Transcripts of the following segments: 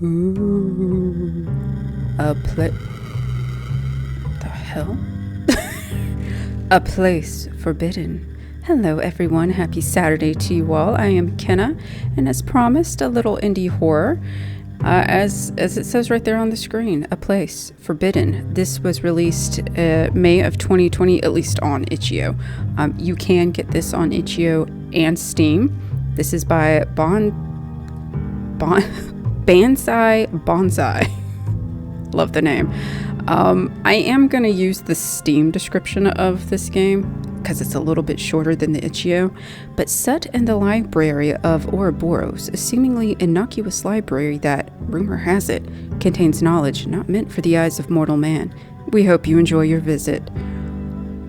Ooh. The hell? A place forbidden. Hello everyone, happy Saturday to you all. I am Kenna, and as promised, a little indie horror. As it says right there on the screen, A Place Forbidden. This was released May of 2020, at least on Itch.io. You can get this on Itch.io and Steam. This is by Banzai Bonsai. Love the name. I am going to use the Steam description of this game because it's a little bit shorter than the Itch.io. But set in the Library of Ouroboros, a seemingly innocuous library that, rumor has it, contains knowledge not meant for the eyes of mortal man. We hope you enjoy your visit.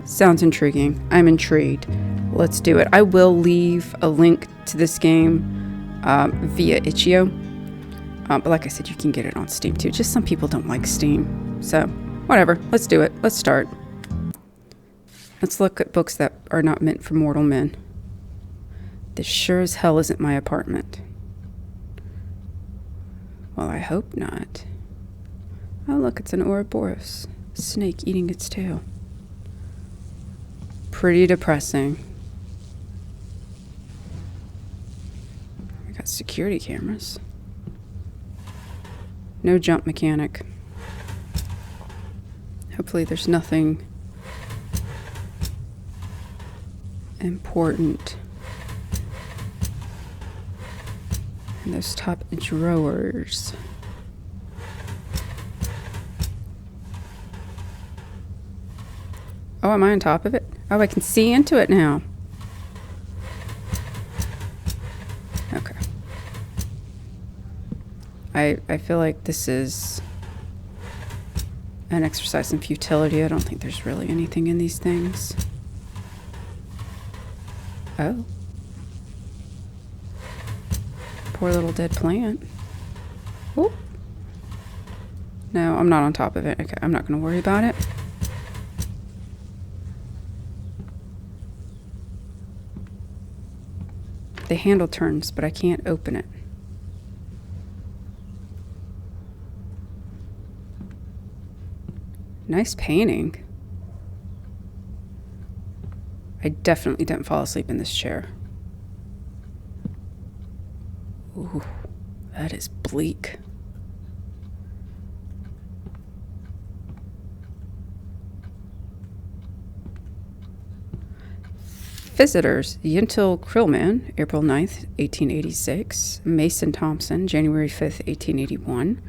Sounds intriguing. I'm intrigued. Let's do it. I will leave a link to this game via Itch.io. But like I said, you can get it on Steam too. Just some people don't like Steam. So, whatever. Let's do it. Let's start. Let's look at books that are not meant for mortal men. This sure as hell isn't my apartment. Well, I hope not. Oh, look, it's an Ouroboros. Snake eating its tail. Pretty depressing. We got security cameras. No jump mechanic. Hopefully there's nothing important in those top drawers. Oh, am I on top of it? Oh, I can see into it now. Okay. I feel like this is an exercise in futility. I don't think there's really anything in these things. Oh. Poor little dead plant. Oh. No, I'm not on top of it. Okay, I'm not going to worry about it. The handle turns, but I can't open it. Nice painting. I definitely didn't fall asleep in this chair. Ooh, that is bleak. Visitors: Yintil Krillman, April 9th, 1886. Mason Thompson, January 5th, 1881.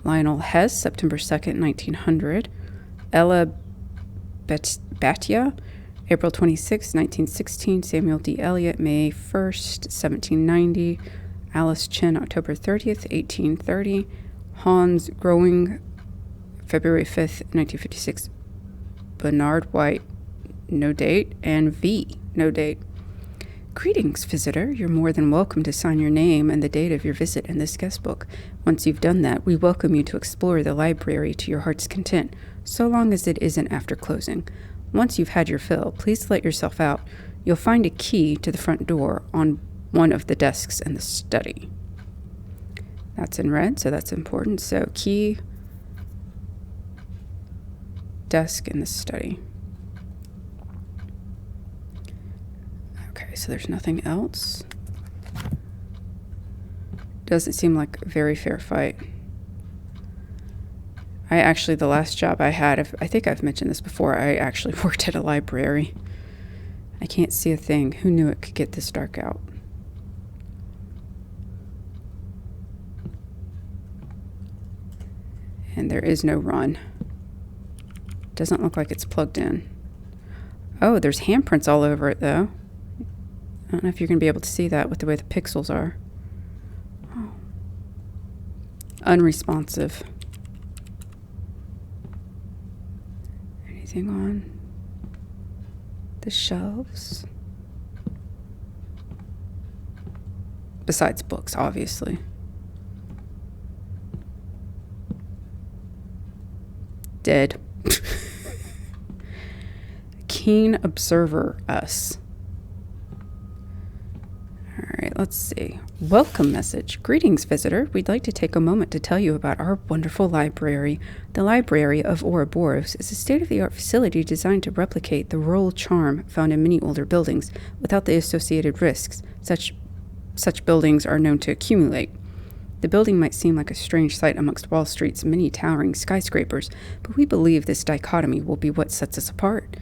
Lionel Hess, September 2nd, 1900. Ella Batia, April 26, 1916. Samuel D. Eliot, May 1st, 1790. Alice Chen, October 30th, 1830. Hans Growing, February 5th, 1956. Bernard White, no date. And V, no date. Greetings, visitor. You're more than welcome to sign your name and the date of your visit in this guest book. Once you've done that, we welcome you to explore the library to your heart's content, so long as it isn't after closing. Once you've had your fill, please let yourself out. You'll find a key to the front door on one of the desks in the study. That's in red, so that's important. So, key, desk in the study. Okay, so there's nothing else. Doesn't seem like a very fair fight. The last job I had, I think I've mentioned this before, I actually worked at a library. I can't see a thing. Who knew it could get this dark out? And there is no run. Doesn't look like it's plugged in. Oh, there's handprints all over it, though. I don't know if you're going to be able to see that with the way the pixels are. Oh. Unresponsive. Anything on the shelves? Besides books, obviously. Dead. Keen observer, us. All right, let's see. Welcome message. Greetings, visitor. We'd like to take a moment to tell you about our wonderful library. The Library of Ouroboros is a state-of-the-art facility designed to replicate the rural charm found in many older buildings without the associated risks such buildings are known to accumulate. The building might seem like a strange sight amongst Wall Street's many towering skyscrapers, but we believe this dichotomy will be what sets us apart.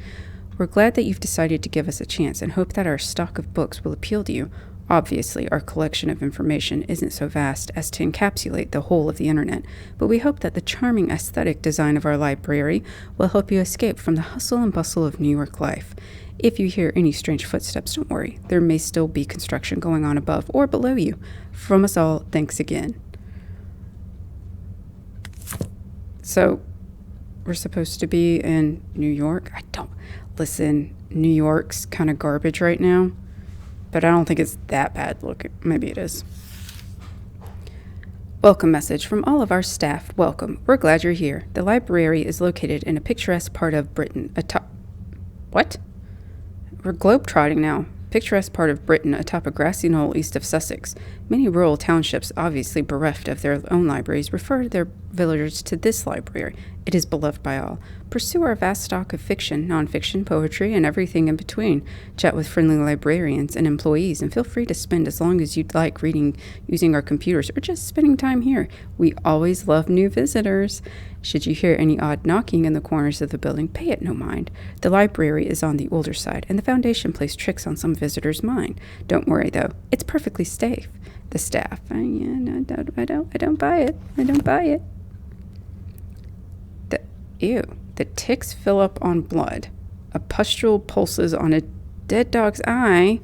We're glad that you've decided to give us a chance and hope that our stock of books will appeal to you. Obviously, our collection of information isn't so vast as to encapsulate the whole of the internet, but we hope that the charming aesthetic design of our library will help you escape from the hustle and bustle of New York life. If you hear any strange footsteps, don't worry. There may still be construction going on above or below you. From us all, thanks again. So, we're supposed to be in New York? Listen, New York's kind of garbage right now. But I don't think it's that bad looking. Maybe it is. Welcome message from all of our staff. Welcome. We're glad you're here. The library is located in a picturesque part of Britain. What? We're globetrotting now. Picturesque part of Britain atop a grassy knoll east of Sussex. Many rural townships, obviously bereft of their own libraries, refer their villagers to this library. It is beloved by all. Pursue our vast stock of fiction, nonfiction, poetry, and everything in between. Chat with friendly librarians and employees, and feel free to spend as long as you'd like reading using our computers or just spending time here. We always love new visitors. Should you hear any odd knocking in the corners of the building, pay it no mind. The library is on the older side, and the Foundation plays tricks on some visitors' mind. Don't worry, though. It's perfectly safe. The staff. I don't buy it. I don't buy it. Ew. The ticks fill up on blood. A pustule pulses on a dead dog's eye.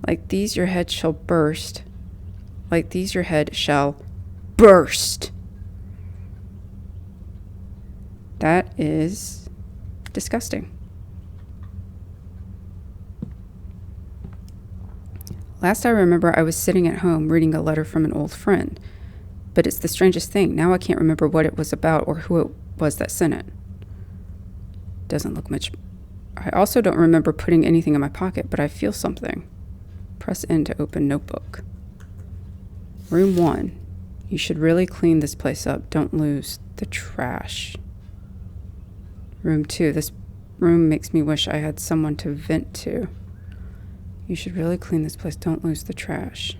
Like these your head shall burst. Like these your head shall burst. That is disgusting. Last I remember, I was sitting at home reading a letter from an old friend. But it's the strangest thing. Now I can't remember what it was about or who it was that sent it. Doesn't look much. I also don't remember putting anything in my pocket, but I feel something. Press N to open notebook. Room 1. You should really clean this place up. Don't lose the trash. Room 2. This room makes me wish I had someone to vent to. You should really clean this place. Don't lose the trash.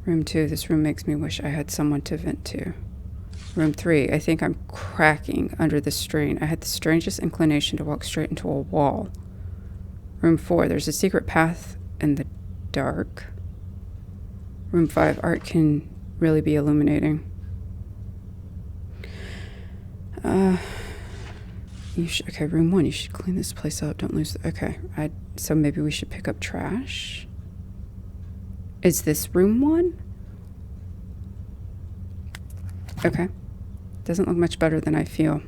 Room 2. This room makes me wish I had someone to vent to. Room 3. I think I'm cracking under the strain. I had the strangest inclination to walk straight into a wall. Room 4. There's a secret path in the dark. Room 5. Art can really be illuminating. Okay, room 1. You should clean this place up. Don't lose okay. So maybe we should pick up trash? Is this room 1? Okay. Doesn't look much better than I feel.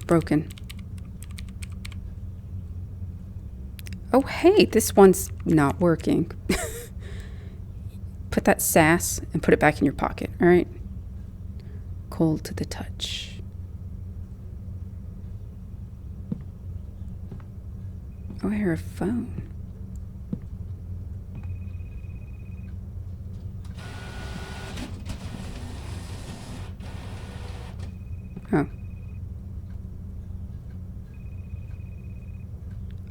Broken. Oh, hey, this one's not working. Put that sass and put it back in your pocket, all right? Cold to the touch. Oh, I hear a phone. Oh.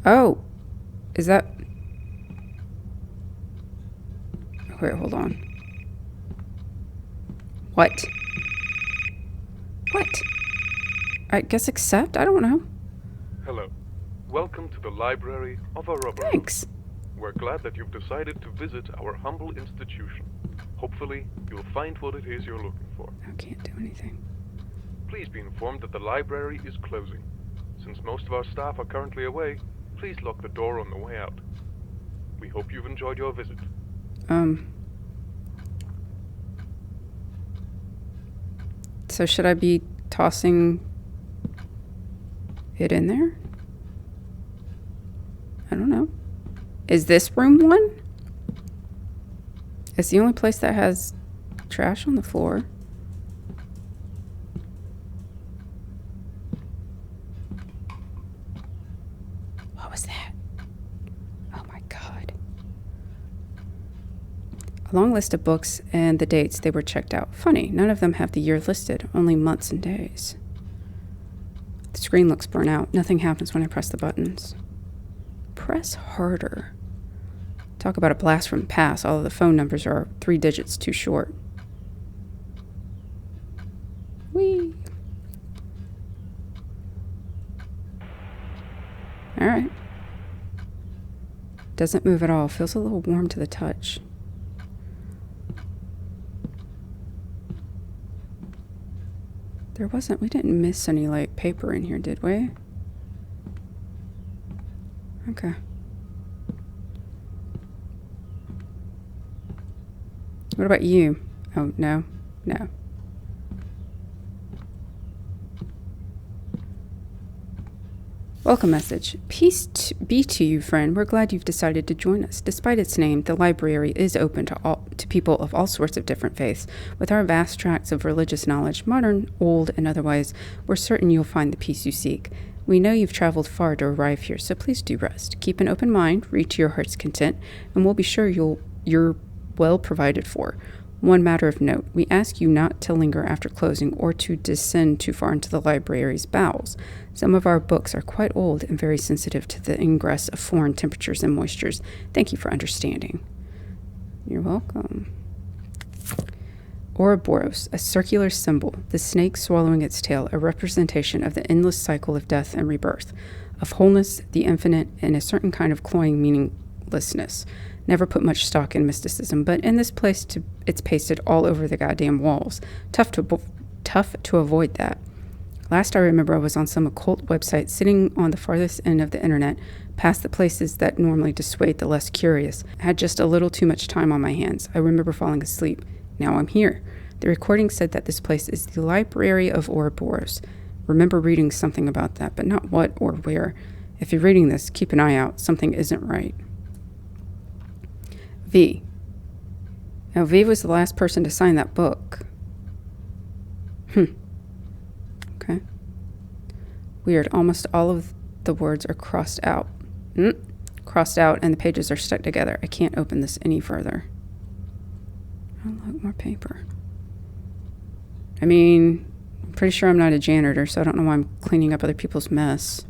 Oh. Is that... Wait, hold on. What? What? I guess accept? I don't know. Hello. Welcome to the Library of Ouroboros. Thanks. We're glad that you've decided to visit our humble institution. Hopefully, you'll find what it is you're looking for. I can't do anything. Please be informed that the library is closing. Since most of our staff are currently away, please lock the door on the way out. We hope you've enjoyed your visit. So should I be tossing it in there? I don't know. Is this room 1? It's the only place that has trash on the floor. What was that? A long list of books and the dates they were checked out. Funny, none of them have the year listed, only months and days. The screen looks burnt out. Nothing happens when I press the buttons. Press harder. Talk about a blast from the past. All of the phone numbers are 3 digits too short. Whee! Alright. Doesn't move at all. Feels a little warm to the touch. We didn't miss any, like, paper in here, did we? Okay. What about you? Oh, no. No. Welcome message. Peace be to you, friend. We're glad you've decided to join us. Despite its name, the library is open to people of all sorts of different faiths. With our vast tracts of religious knowledge, modern, old, and otherwise, we're certain you'll find the peace you seek. We know you've traveled far to arrive here, so please do rest. Keep an open mind, read to your heart's content, and we'll be sure you're well provided for. One matter of note, we ask you not to linger after closing or to descend too far into the library's bowels. Some of our books are quite old and very sensitive to the ingress of foreign temperatures and moistures. Thank you for understanding. You're welcome. Ouroboros, a circular symbol, the snake swallowing its tail, a representation of the endless cycle of death and rebirth, of wholeness, the infinite, and a certain kind of cloying meaninglessness. Never put much stock in mysticism, but in this place it's pasted all over the goddamn walls. Tough to avoid that. Last I remember, I was on some occult website sitting on the farthest end of the internet, past the places that normally dissuade the less curious. I had just a little too much time on my hands. I remember falling asleep. Now I'm here. The recording said that this place is the Library of Ouroboros. Remember reading something about that, but not what or where. If you're reading this, keep an eye out. Something isn't right. V. Now, V was the last person to sign that book. Okay. Weird. Almost all of the words are crossed out. Crossed out, and the pages are stuck together. I can't open this any further. Oh, look, more paper. I mean, I'm pretty sure I'm not a janitor, so I don't know why I'm cleaning up other people's mess.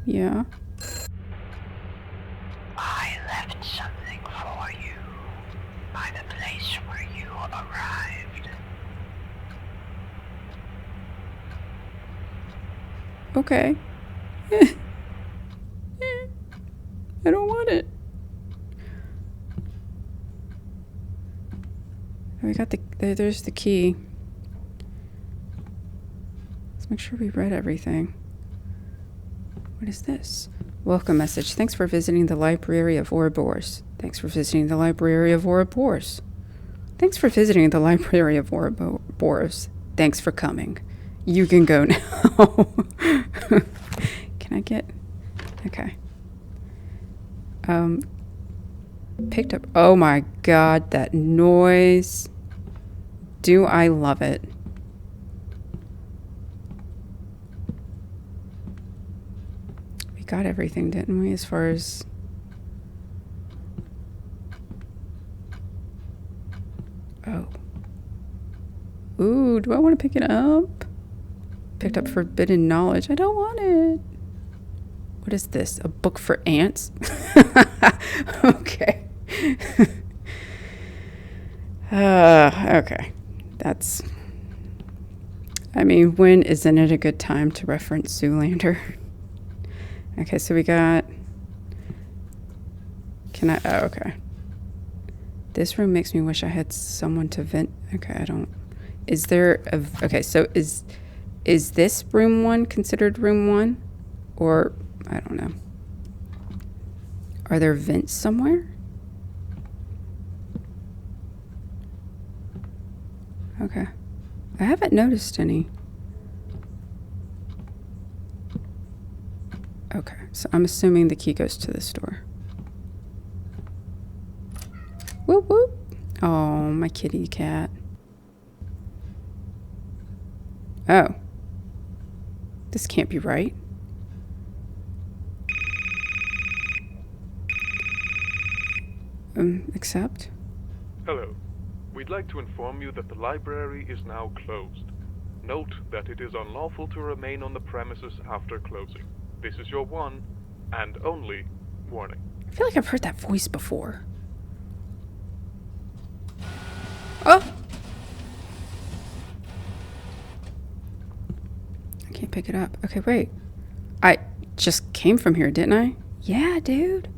Yeah. I left something for you by the place where you arrived. Okay. I don't want it. We got there's the key. Let's make sure we read everything. What is this? Welcome message. Thanks for visiting the Library of Ouroboros. Thanks for visiting the Library of Ouroboros. Thanks for visiting the Library of Ouroboros. Thanks for coming. You can go now. Can I get... Okay. Picked up... Oh my god, that noise. Do I love it. We got everything, didn't we, as far as... Oh. Ooh, do I want to pick it up? Picked up forbidden knowledge. I don't want it. What is this? A book for ants? Okay. Okay. That's... I mean, when isn't it a good time to reference Zoolander? Okay, so we got... Can I... Oh, okay. This room makes me wish I had someone to vent... Okay, I don't... Is there a... Okay, so is this room 1 considered room 1? Or... I don't know. Are there vents somewhere? Okay. I haven't noticed any. Okay, so I'm assuming the key goes to this door. Whoop whoop. Oh, my kitty cat. Oh. This can't be right. Accept? Hello. We'd like to inform you that the library is now closed. Note that it is unlawful to remain on the premises after closing. This is your one and only warning. I feel like I've heard that voice before. Oh! I can't pick it up. Okay, wait. I just came from here, didn't I? Yeah, dude.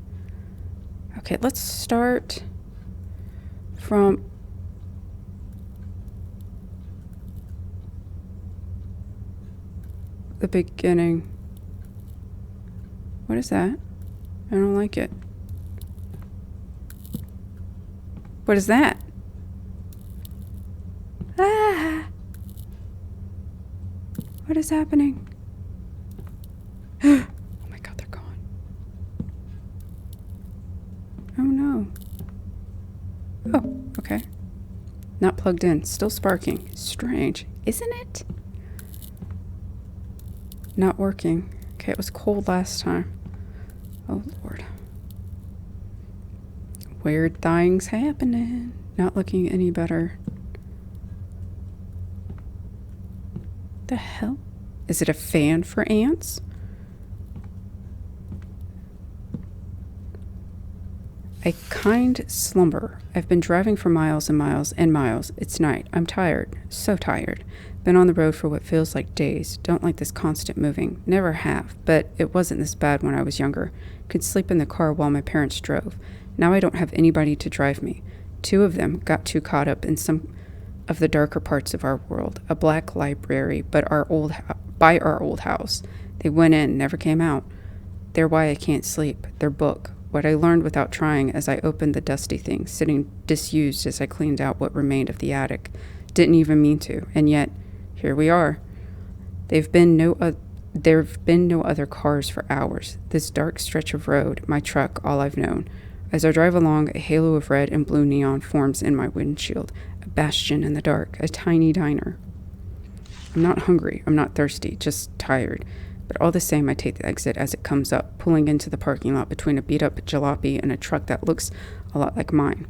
Okay, let's start from... the beginning. What is that? I don't like it. What is that? Ah! What is happening? Oh my god, they're gone. Oh no. Oh, okay. Not plugged in. Still sparking. Strange, isn't it? Not working. Okay, it was cold last time. Oh lord. Weird things happening. Not looking any better. The hell? Is it a fan for ants? A kind slumber. I've been driving for miles and miles and miles. It's night. I'm tired. So tired. Been on the road for what feels like days. Don't like this constant moving. Never have. But it wasn't this bad when I was younger. Could sleep in the car while my parents drove. Now I don't have anybody to drive me. 2 of them got too caught up in some of the darker parts of our world. A black library, but by our old house. They went in, never came out. They're why I can't sleep. Their book. What I learned without trying as I opened the dusty thing, sitting disused as I cleaned out what remained of the attic. Didn't even mean to, and yet, here we are. There've been no other cars for hours. This dark stretch of road, my truck, all I've known. As I drive along, a halo of red and blue neon forms in my windshield. A bastion in the dark, a tiny diner. I'm not hungry, I'm not thirsty, just tired. But all the same, I take the exit as it comes up, pulling into the parking lot between a beat-up jalopy and a truck that looks a lot like mine.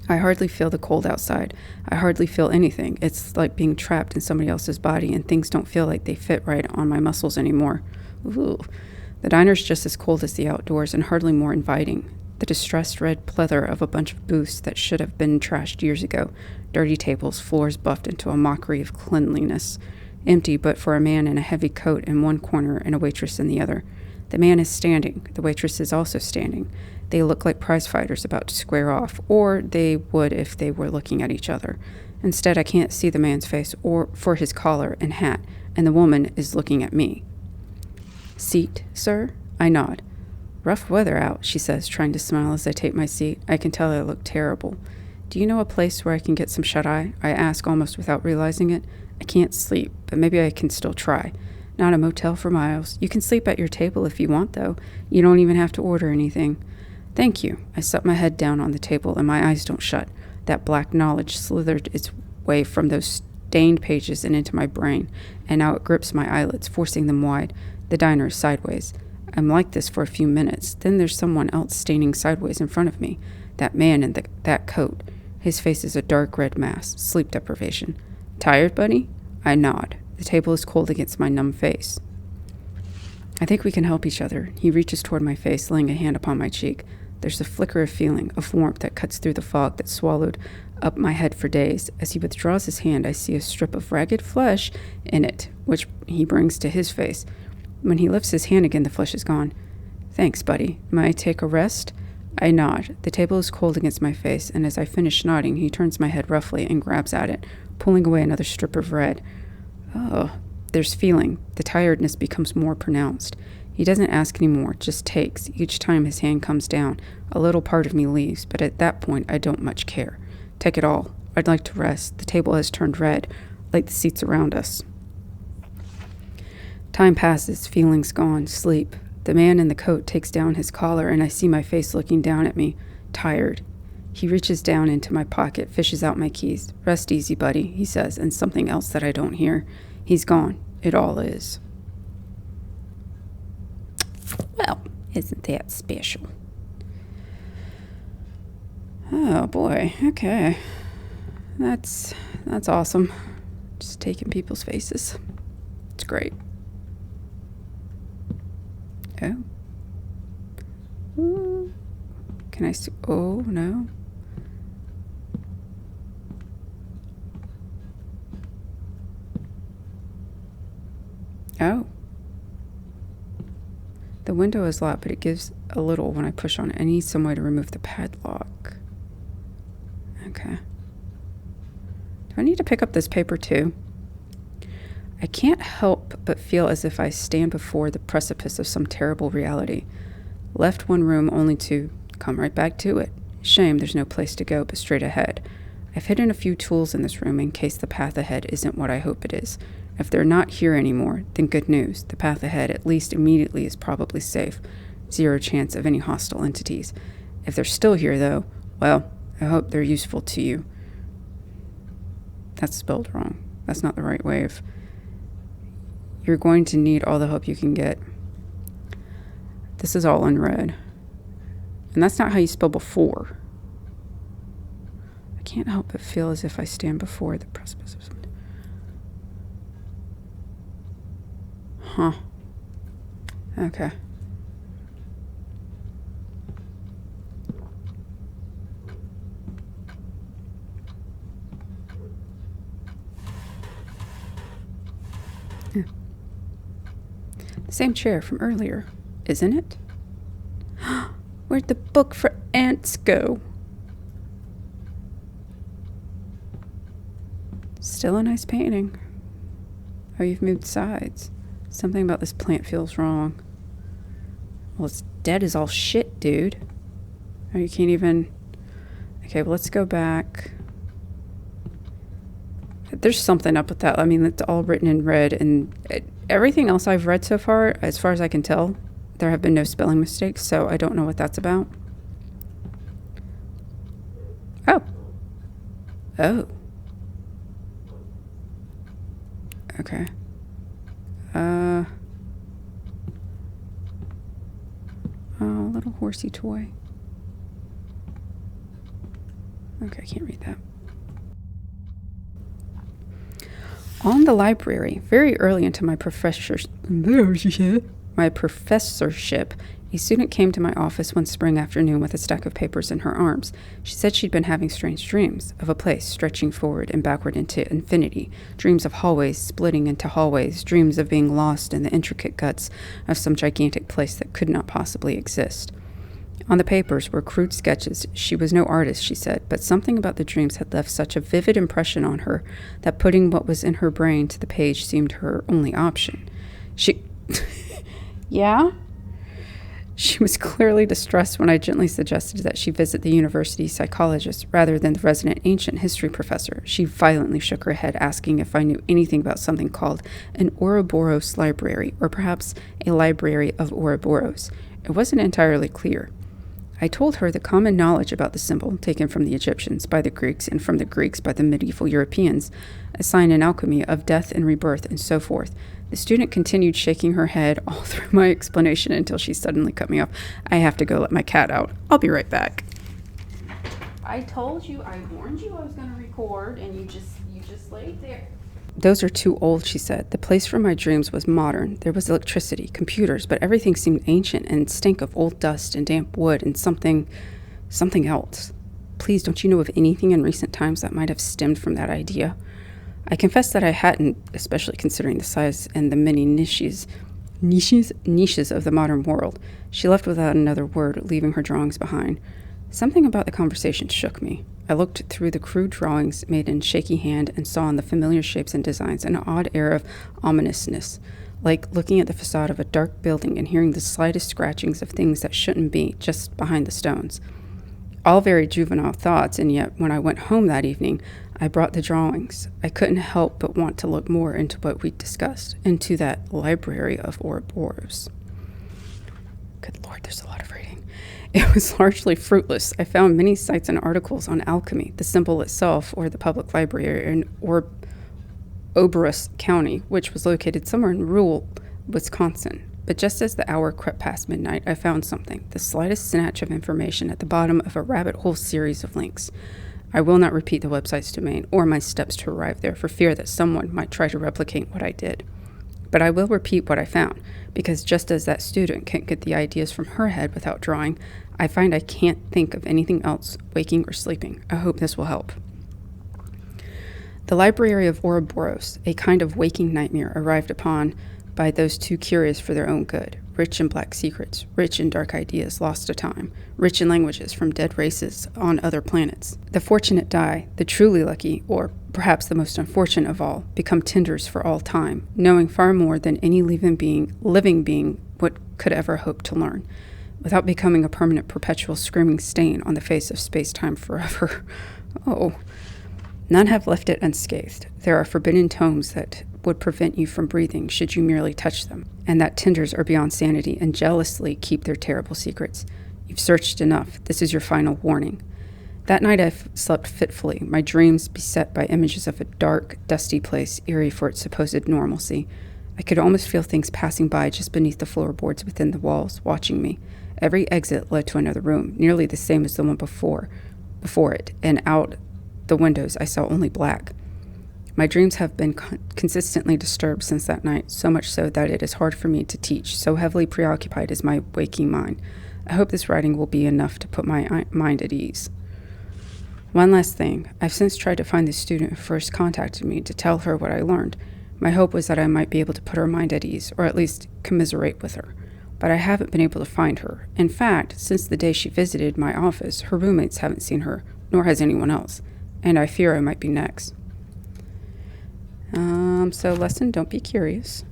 I hardly feel the cold outside. I hardly feel anything. It's like being trapped in somebody else's body, and things don't feel like they fit right on my muscles anymore. Ooh. The diner's just as cold as the outdoors and hardly more inviting. The distressed red pleather of a bunch of booths that should have been trashed years ago. Dirty tables, floors buffed into a mockery of cleanliness. Empty but for a man in a heavy coat in one corner and a waitress in the other. The man is standing. The waitress is also standing. They look like prize fighters about to square off, or they would if they were looking at each other. Instead, I can't see the man's face or for his collar and hat, and the woman is looking at me. Seat, sir? I nod. Rough weather out, she says, trying to smile as I take my seat. I can tell I look terrible. Do you know a place where I can get some shut-eye? I ask almost without realizing it. I can't sleep, but maybe I can still try. Not a motel for miles. You can sleep at your table if you want, though. You don't even have to order anything. Thank you. I set my head down on the table and my eyes don't shut. That black knowledge slithered its way from those stained pages and into my brain, and now it grips my eyelids, forcing them wide. The diner is sideways. I'm like this for a few minutes. Then there's someone else standing sideways in front of me. That man in that coat. His face is a dark red mass. Sleep deprivation. Tired, buddy? I nod. The table is cold against my numb face. I think we can help each other. He reaches toward my face, laying a hand upon my cheek. There's a flicker of feeling, of warmth that cuts through the fog that swallowed up my head for days. As he withdraws his hand, I see a strip of ragged flesh in it, which he brings to his face. When he lifts his hand again, the flesh is gone. Thanks, buddy. May I take a rest? I nod. The table is cold against my face, and as I finish nodding, he turns my head roughly and grabs at it, pulling away another strip of red. Oh, there's feeling. The tiredness becomes more pronounced. He doesn't ask any more, just takes. Each time his hand comes down, a little part of me leaves, but at that point I don't much care. Take it all. I'd like to rest. The table has turned red, like the seats around us. Time passes, feelings gone, sleep. The man in the coat takes down his collar, and I see my face looking down at me, tired. He reaches down into my pocket, fishes out my keys. Rest easy, buddy, he says, and something else that I don't hear. He's gone. It all is. Well, isn't that special? Oh boy, okay. That's awesome. Just taking people's faces. It's great. Oh. Ooh. Can I see? Oh, no. Oh. The window is locked, but it gives a little when I push on it. I need some way to remove the padlock. Okay. Do I need to pick up this paper too? I can't help but feel as if I stand before the precipice of some terrible reality. Left one room only to come right back to it. Shame there's no place to go but straight ahead. I've hidden a few tools in this room in case the path ahead isn't what I hope it is. If they're not here anymore, then good news. The path ahead, at least immediately, is probably safe. 0 chance of any hostile entities. If they're still here, though, well, I hope they're useful to you. That's spelled wrong. That's not the right way of... You're going to need all the help you can get. This is all unread. And that's not how you spell before. I can't help but feel as if I stand before the precipice of something. Huh. Okay. Yeah. The same chair from earlier, isn't it? Where'd the book for ants go? Still a nice painting. Oh, you've moved sides. Something about this plant feels wrong. Well, it's dead as all shit, dude. Oh, you can't even... Okay, well, let's go back. There's something up with that. I mean, it's all written in red, and everything else I've read so far as I can tell, there have been no spelling mistakes, so I don't know what that's about. Oh. Oh. Okay. Oh, little horsey toy. Okay, I can't read that. On the library, very early into my professorship, a student came to my office one spring afternoon with a stack of papers in her arms. She said she'd been having strange dreams of a place stretching forward and backward into infinity, dreams of hallways splitting into hallways, dreams of being lost in the intricate guts of some gigantic place that could not possibly exist. On the papers were crude sketches. She was no artist, she said, but something about the dreams had left such a vivid impression on her that putting what was in her brain to the page seemed her only option. She... Yeah? She was clearly distressed when I gently suggested that she visit the university psychologist rather than the resident ancient history professor. She violently shook her head, asking if I knew anything about something called an Ouroboros library, or perhaps a Library of Ouroboros. It wasn't entirely clear. I told her the common knowledge about the symbol, taken from the Egyptians by the Greeks and from the Greeks by the medieval Europeans, a sign in alchemy of death and rebirth and so forth. The student continued shaking her head all through my explanation until she suddenly cut me off. I have to go let my cat out. I'll be right back. I told you, I warned you I was going to record, and you just laid there. Those are too old, she said. The place for my dreams was modern. There was electricity, computers, but everything seemed ancient and stank of old dust and damp wood and something else. Please, don't you know of anything in recent times that might have stemmed from that idea? I confessed that I hadn't, especially considering the size and the many niches of the modern world. She left without another word, leaving her drawings behind. Something about the conversation shook me. I looked through the crude drawings made in shaky hand and saw in the familiar shapes and designs an odd air of ominousness, like looking at the facade of a dark building and hearing the slightest scratchings of things that shouldn't be just behind the stones. All very juvenile thoughts, and yet when I went home that evening, I brought the drawings. I couldn't help but want to look more into what we'd discussed, into that Library of Ouroboros. Good Lord, there's a lot of reading. It was largely fruitless. I found many sites and articles on alchemy, the symbol itself, or the public library in Ouroboros County, which was located somewhere in rural Wisconsin. But just as the hour crept past midnight, I found something, the slightest snatch of information at the bottom of a rabbit hole series of links. I will not repeat the website's domain or my steps to arrive there for fear that someone might try to replicate what I did. But I will repeat what I found, because just as that student can't get the ideas from her head without drawing, I find I can't think of anything else, waking or sleeping. I hope this will help. The Library of Ouroboros, a kind of waking nightmare arrived upon by those too curious for their own good, rich in black secrets, rich in dark ideas lost to time, rich in languages from dead races on other planets. The fortunate die, the truly lucky, or perhaps the most unfortunate of all, become tenders for all time, knowing far more than any living being could ever hope to learn, without becoming a permanent, perpetual, screaming stain on the face of space-time forever. Oh. None have left it unscathed. There are forbidden tomes that would prevent you from breathing should you merely touch them, and that tenders are beyond sanity and jealously keep their terrible secrets. You've searched enough. This is your final warning. That night I slept fitfully, my dreams beset by images of a dark, dusty place, eerie for its supposed normalcy. I could almost feel things passing by just beneath the floorboards within the walls, watching me. Every exit led to another room, nearly the same as the one before it, and out the windows I saw only black. My dreams have been consistently disturbed since that night, so much so that it is hard for me to teach, so heavily preoccupied is my waking mind. I hope this writing will be enough to put my mind at ease. One last thing. I've since tried to find the student who first contacted me to tell her what I learned. My hope was that I might be able to put her mind at ease, or at least commiserate with her. But I haven't been able to find her. In fact, since the day she visited my office, her roommates haven't seen her, nor has anyone else. And I fear I might be next. So lesson, don't be curious.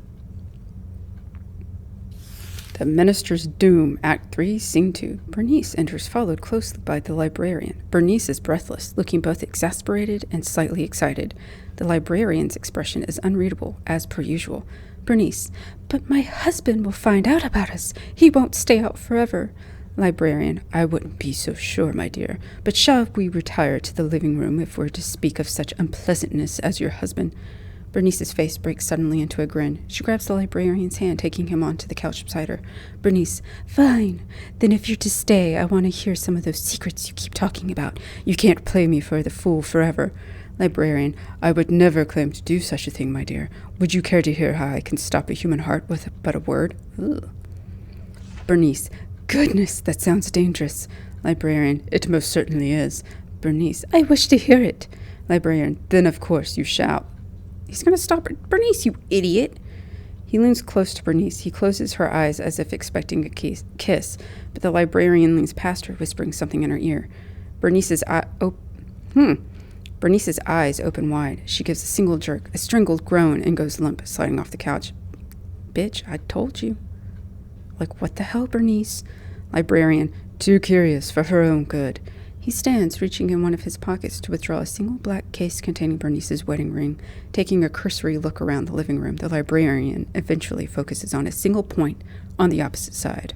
The Minister's Doom, Act 3, Scene 2. Bernice enters, followed closely by the librarian. Bernice is breathless, looking both exasperated and slightly excited. The librarian's expression is unreadable, as per usual. Bernice, but my husband will find out about us. He won't stay out forever. Librarian, I wouldn't be so sure, my dear. But shall we retire to the living room if we're to speak of such unpleasantness as your husband? Bernice's face breaks suddenly into a grin. She grabs the librarian's hand, taking him onto the couch beside her. Bernice, fine. Then if you're to stay, I want to hear some of those secrets you keep talking about. You can't play me for the fool forever. Librarian, I would never claim to do such a thing, my dear. Would you care to hear how I can stop a human heart with but a word? Ugh. Bernice, goodness, that sounds dangerous. Librarian, it most certainly is. Bernice, I wish to hear it. Librarian, then of course you shall. He's going to stop her. Bernice, you idiot. He leans close to Bernice. He closes her eyes as if expecting a kiss, but the librarian leans past her, whispering something in her ear. Bernice's eyes open wide. She gives a single jerk, a strangled groan, and goes limp, sliding off the couch. Bitch, I told you. Like, what the hell, Bernice? Librarian, too curious for her own good. He stands, reaching in one of his pockets to withdraw a single black case containing Bernice's wedding ring. Taking a cursory look around the living room, the librarian eventually focuses on a single point on the opposite side.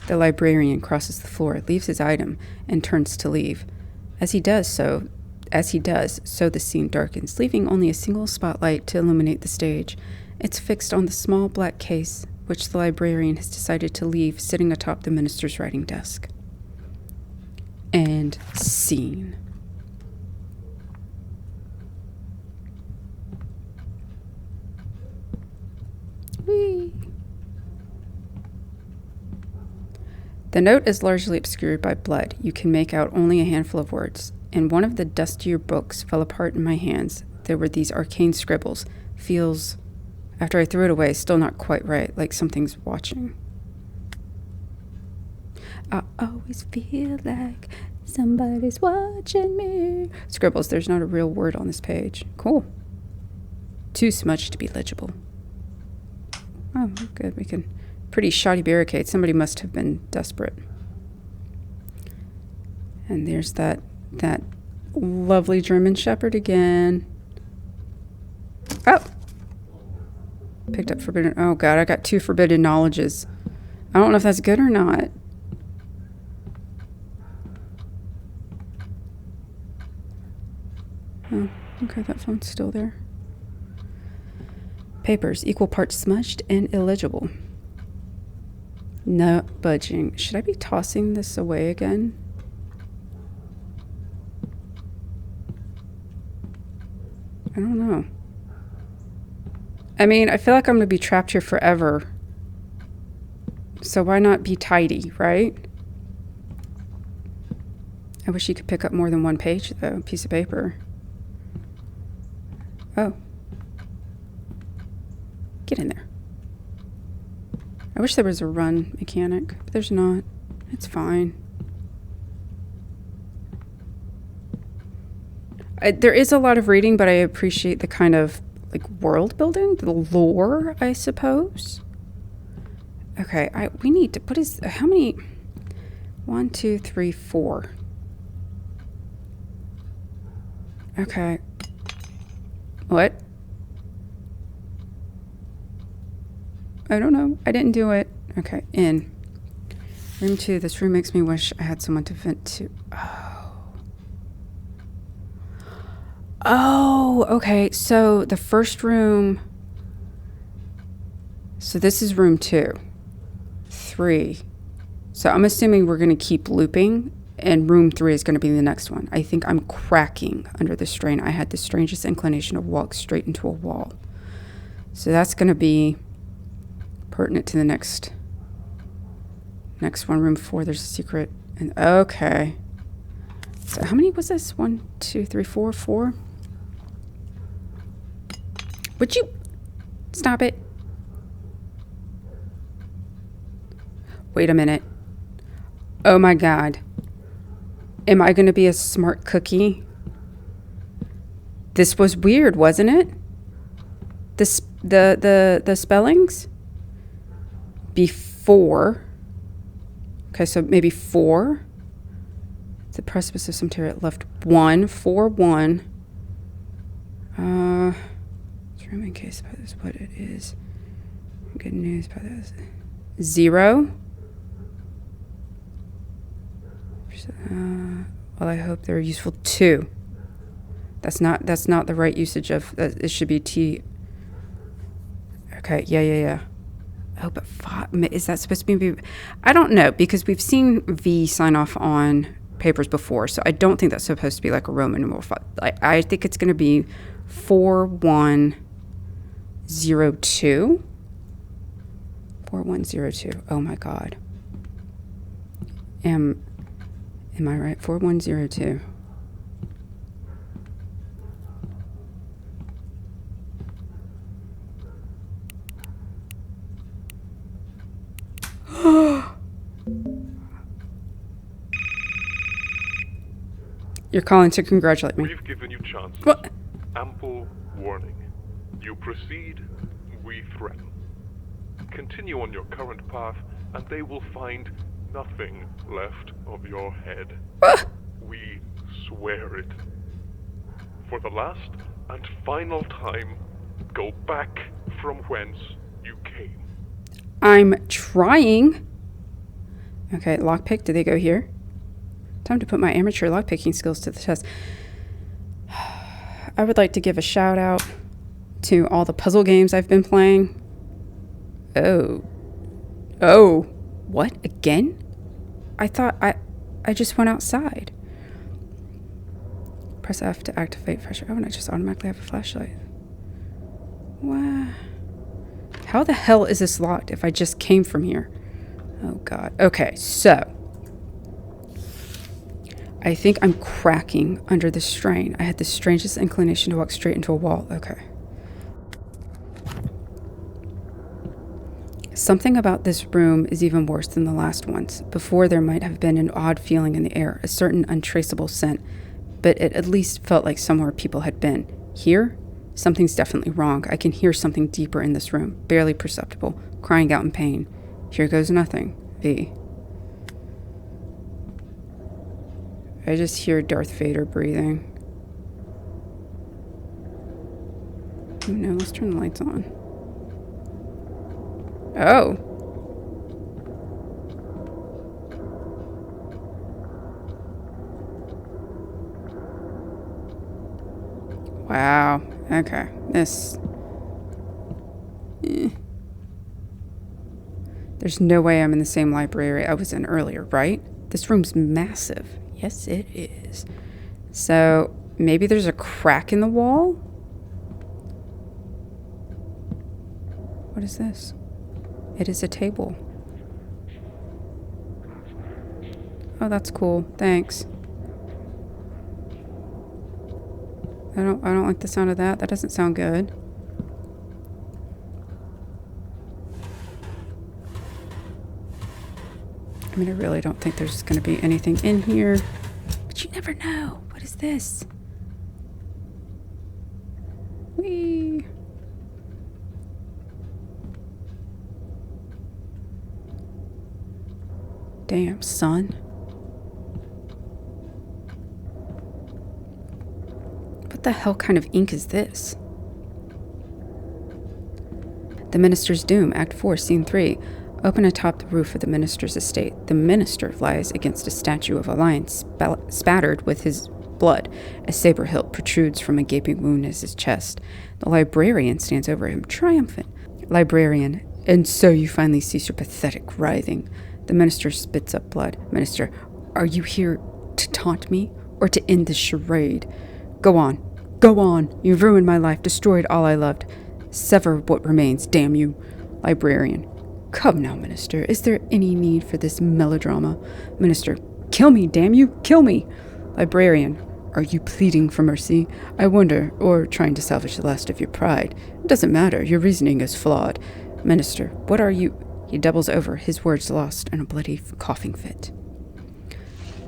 The librarian crosses the floor, leaves his item, and turns to leave. As he does so the scene darkens, leaving only a single spotlight to illuminate the stage. It's fixed on the small black case, which the librarian has decided to leave sitting atop the minister's writing desk. And scene. Whee! The note is largely obscured by blood. You can make out only a handful of words. And one of the dustier books fell apart in my hands. There were these arcane scribbles. Feels, after I threw it away, still not quite right, like something's watching. I always feel like somebody's watching me. Scribbles, there's not a real word on this page. Cool. Too smudged to be legible. Oh, good. We can. Pretty shoddy barricade. Somebody must have been desperate. And there's that lovely German Shepherd again. Oh! Picked up forbidden. Oh, God, I got 2 forbidden knowledges. I don't know if that's good or not. Oh, okay, that phone's still there. Papers, equal parts smudged and illegible. No budging. Should I be tossing this away again? I don't know. I mean, I feel like I'm going to be trapped here forever. So why not be tidy, right? I wish you could pick up more than one page, though. Piece of paper. Oh. Get in there. I wish there was a run mechanic, but there's not. It's fine. There is a lot of reading, but I appreciate the kind of like world building, the lore, I suppose. Okay, we need to, what is, how many? 1, 2, 3, 4. Okay. What? I don't know. I didn't do it. Okay, in. Room 2. This room makes me wish I had someone to vent to. Oh, okay. So the first room. So this is room 2. 3. So I'm assuming we're going to keep looping, and room 3 is going to be the next one. I think I'm cracking under the strain. I had the strangest inclination to walk straight into a wall. So that's going to be pertinent to the next one. Room 4, there's a secret. And okay. So how many was this? 1, 2, 3, 4, 4. Would you stop it? Wait a minute. Oh my God. Am I going to be a smart cookie? This was weird, wasn't it? The spellings? Before. Okay, so maybe 4. The precipice of some terror left 1. 4, 1. Room in case that is what it is. Good news about this. 0. Well, I hope they're useful. 2. That's not the right usage of that. It should be T. Okay, yeah. Oh, but 5, is that supposed to be? I don't know, because we've seen V sign off on papers before, so I don't think that's supposed to be like a Roman numeral 5. I think it's going to be 4102. 4102. Oh my God. Am I right? 4102. You're calling to congratulate me. We've given you chances. What? Ample warning. You proceed, we threaten. Continue on your current path, and they will find nothing left of your head. We swear it. For the last and final time, go back from whence you came. I'm trying. Okay, lockpick. Do they go here? Time to put my amateur lockpicking skills to the test. I would like to give a shout out to all the puzzle games I've been playing. Oh. What? Again? I thought I just went outside. Press F to activate pressure. Oh, and I just automatically have a flashlight. What? How the hell is this locked if I just came from here? Oh, God. Okay, so I think I'm cracking under the strain. I had the strangest inclination to walk straight into a wall. Okay. Something about this room is even worse than the last ones. Before, there might have been an odd feeling in the air, a certain untraceable scent, but it at least felt like somewhere people had been. Here, something's definitely wrong. I can hear something deeper in this room, barely perceptible, crying out in pain. Here goes nothing. V. I just hear Darth Vader breathing. Oh no, let's turn the lights on. Oh. Wow. Okay. This. There's no way I'm in the same library I was in earlier, right? This room's massive. Yes, it is. So, maybe there's a crack in the wall? What is this? It is a table. Oh, that's cool. Thanks. I don't like the sound of that. That doesn't sound good. I mean, I really don't think there's going to be anything in here. But you never know. What is this? Whee! Damn, son. What the hell kind of ink is this? The Minister's Doom, Act 4, Scene 3. Open atop the roof of the minister's estate. The minister lies against a statue of a lion spattered with his blood. A saber hilt protrudes from a gaping wound in his chest. The librarian stands over him, triumphant. Librarian, and so you finally cease your pathetic writhing. The minister spits up blood. Minister, are you here to taunt me or to end this charade? Go on. Go on. You've ruined my life, destroyed all I loved. Sever what remains, damn you. Librarian. Come now, Minister. Is there any need for this melodrama? Minister. Kill me, damn you. Kill me. Librarian. Are you pleading for mercy? I wonder, or trying to salvage the last of your pride. It doesn't matter. Your reasoning is flawed. Minister. What are you... He doubles over, his words lost in a bloody coughing fit.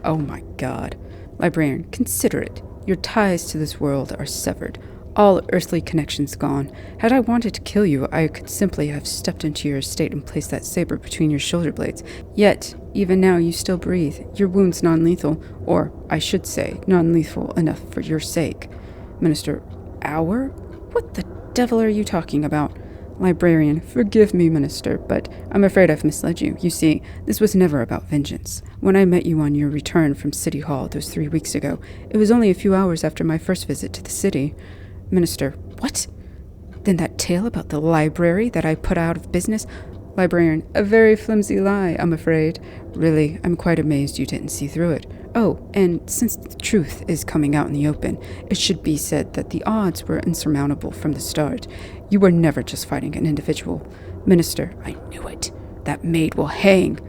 Oh my God. Librarian. Consider it. Your ties to this world are severed. All earthly connections gone. Had I wanted to kill you, I could simply have stepped into your estate and placed that saber between your shoulder blades. Yet, even now you still breathe. Your wound's non-lethal, or, I should say, non-lethal enough for your sake. Minister, our? What the devil are you talking about? Librarian, forgive me, Minister, but I'm afraid I've misled you. You see, this was never about vengeance. When I met you on your return from City Hall those 3 weeks ago, it was only a few hours after my first visit to the city. Minister, what? Then that tale about the library that I put out of business? Librarian, a very flimsy lie, I'm afraid. Really, I'm quite amazed you didn't see through it. Oh, and since the truth is coming out in the open, it should be said that the odds were insurmountable from the start. You were never just fighting an individual. Minister, I knew it. That maid will hang.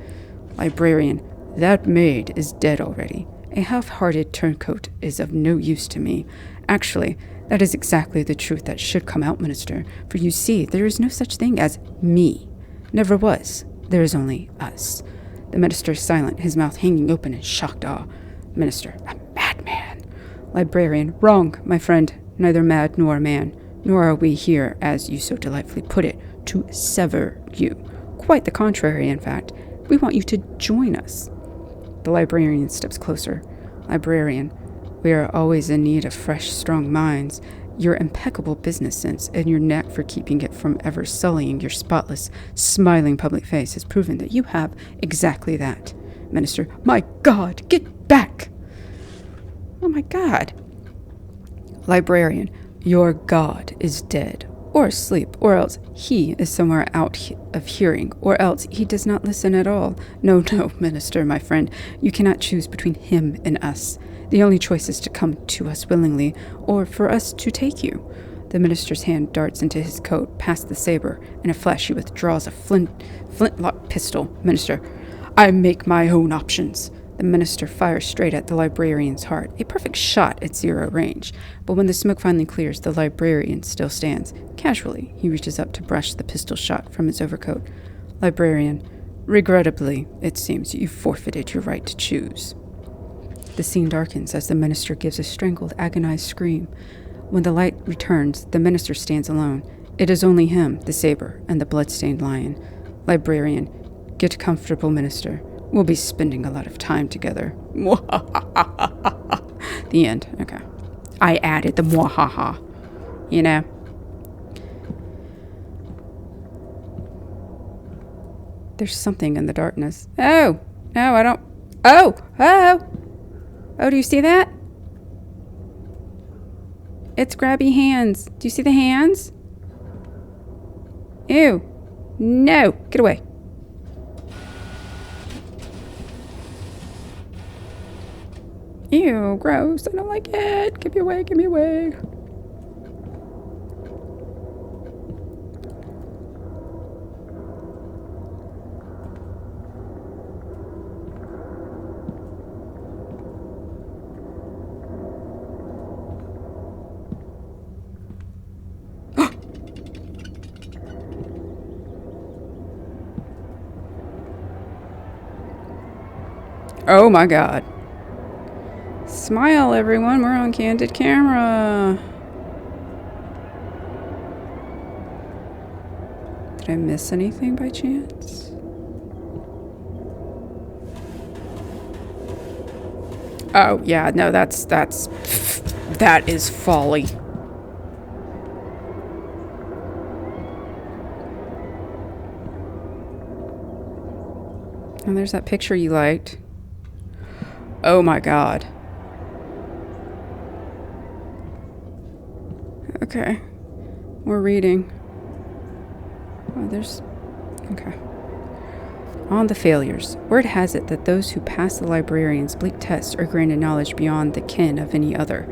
Librarian, that maid is dead already. A half-hearted turncoat is of no use to me. Actually, that is exactly the truth that should come out, Minister. For you see, there is no such thing as me. Never was. There is only us. The Minister is silent, his mouth hanging open in shocked awe. Minister, a madman. Librarian, wrong, my friend. Neither mad nor a man. Nor are we here, as you so delightfully put it, to sever you. Quite the contrary, in fact. We want you to join us. The librarian steps closer. Librarian, we are always in need of fresh, strong minds. Your impeccable business sense and your knack for keeping it from ever sullying your spotless, smiling public face has proven that you have exactly that. Minister, my God, get back! Oh my God. Librarian, your God is dead, or asleep, or else he is somewhere out of hearing, or else he does not listen at all. No, Minister, my friend, you cannot choose between him and us. The only choice is to come to us willingly, or for us to take you. The Minister's hand darts into his coat, past the saber. In a flash, he withdraws a flintlock pistol. Minister, I make my own options. The Minister fires straight at the librarian's heart, a perfect shot at zero range. But when the smoke finally clears, the librarian still stands. Casually, he reaches up to brush the pistol shot from his overcoat. Librarian, regrettably, it seems you forfeited your right to choose. The scene darkens as the Minister gives a strangled, agonized scream. When the light returns, the Minister stands alone. It is only him, the saber, and the blood-stained lion. Librarian, get comfortable, Minister. We'll be spending a lot of time together. The end. Okay. I added the mwahaha. You know? There's something in the darkness. Oh! No, I don't... Oh! Oh! Oh, do you see that? It's grabby hands. Do you see the hands? Ew. No. Get away. Ew, gross. I don't like it. Give me away, give me away. Oh my god. Smile, everyone. We're on candid camera. Did I miss anything by chance? Oh, yeah. No, that is folly. And there's that picture you liked. Oh my god. Okay. We're reading. Oh, there's... Okay. On the failures. Word has it that those who pass the librarian's bleak test are granted knowledge beyond the ken of any other.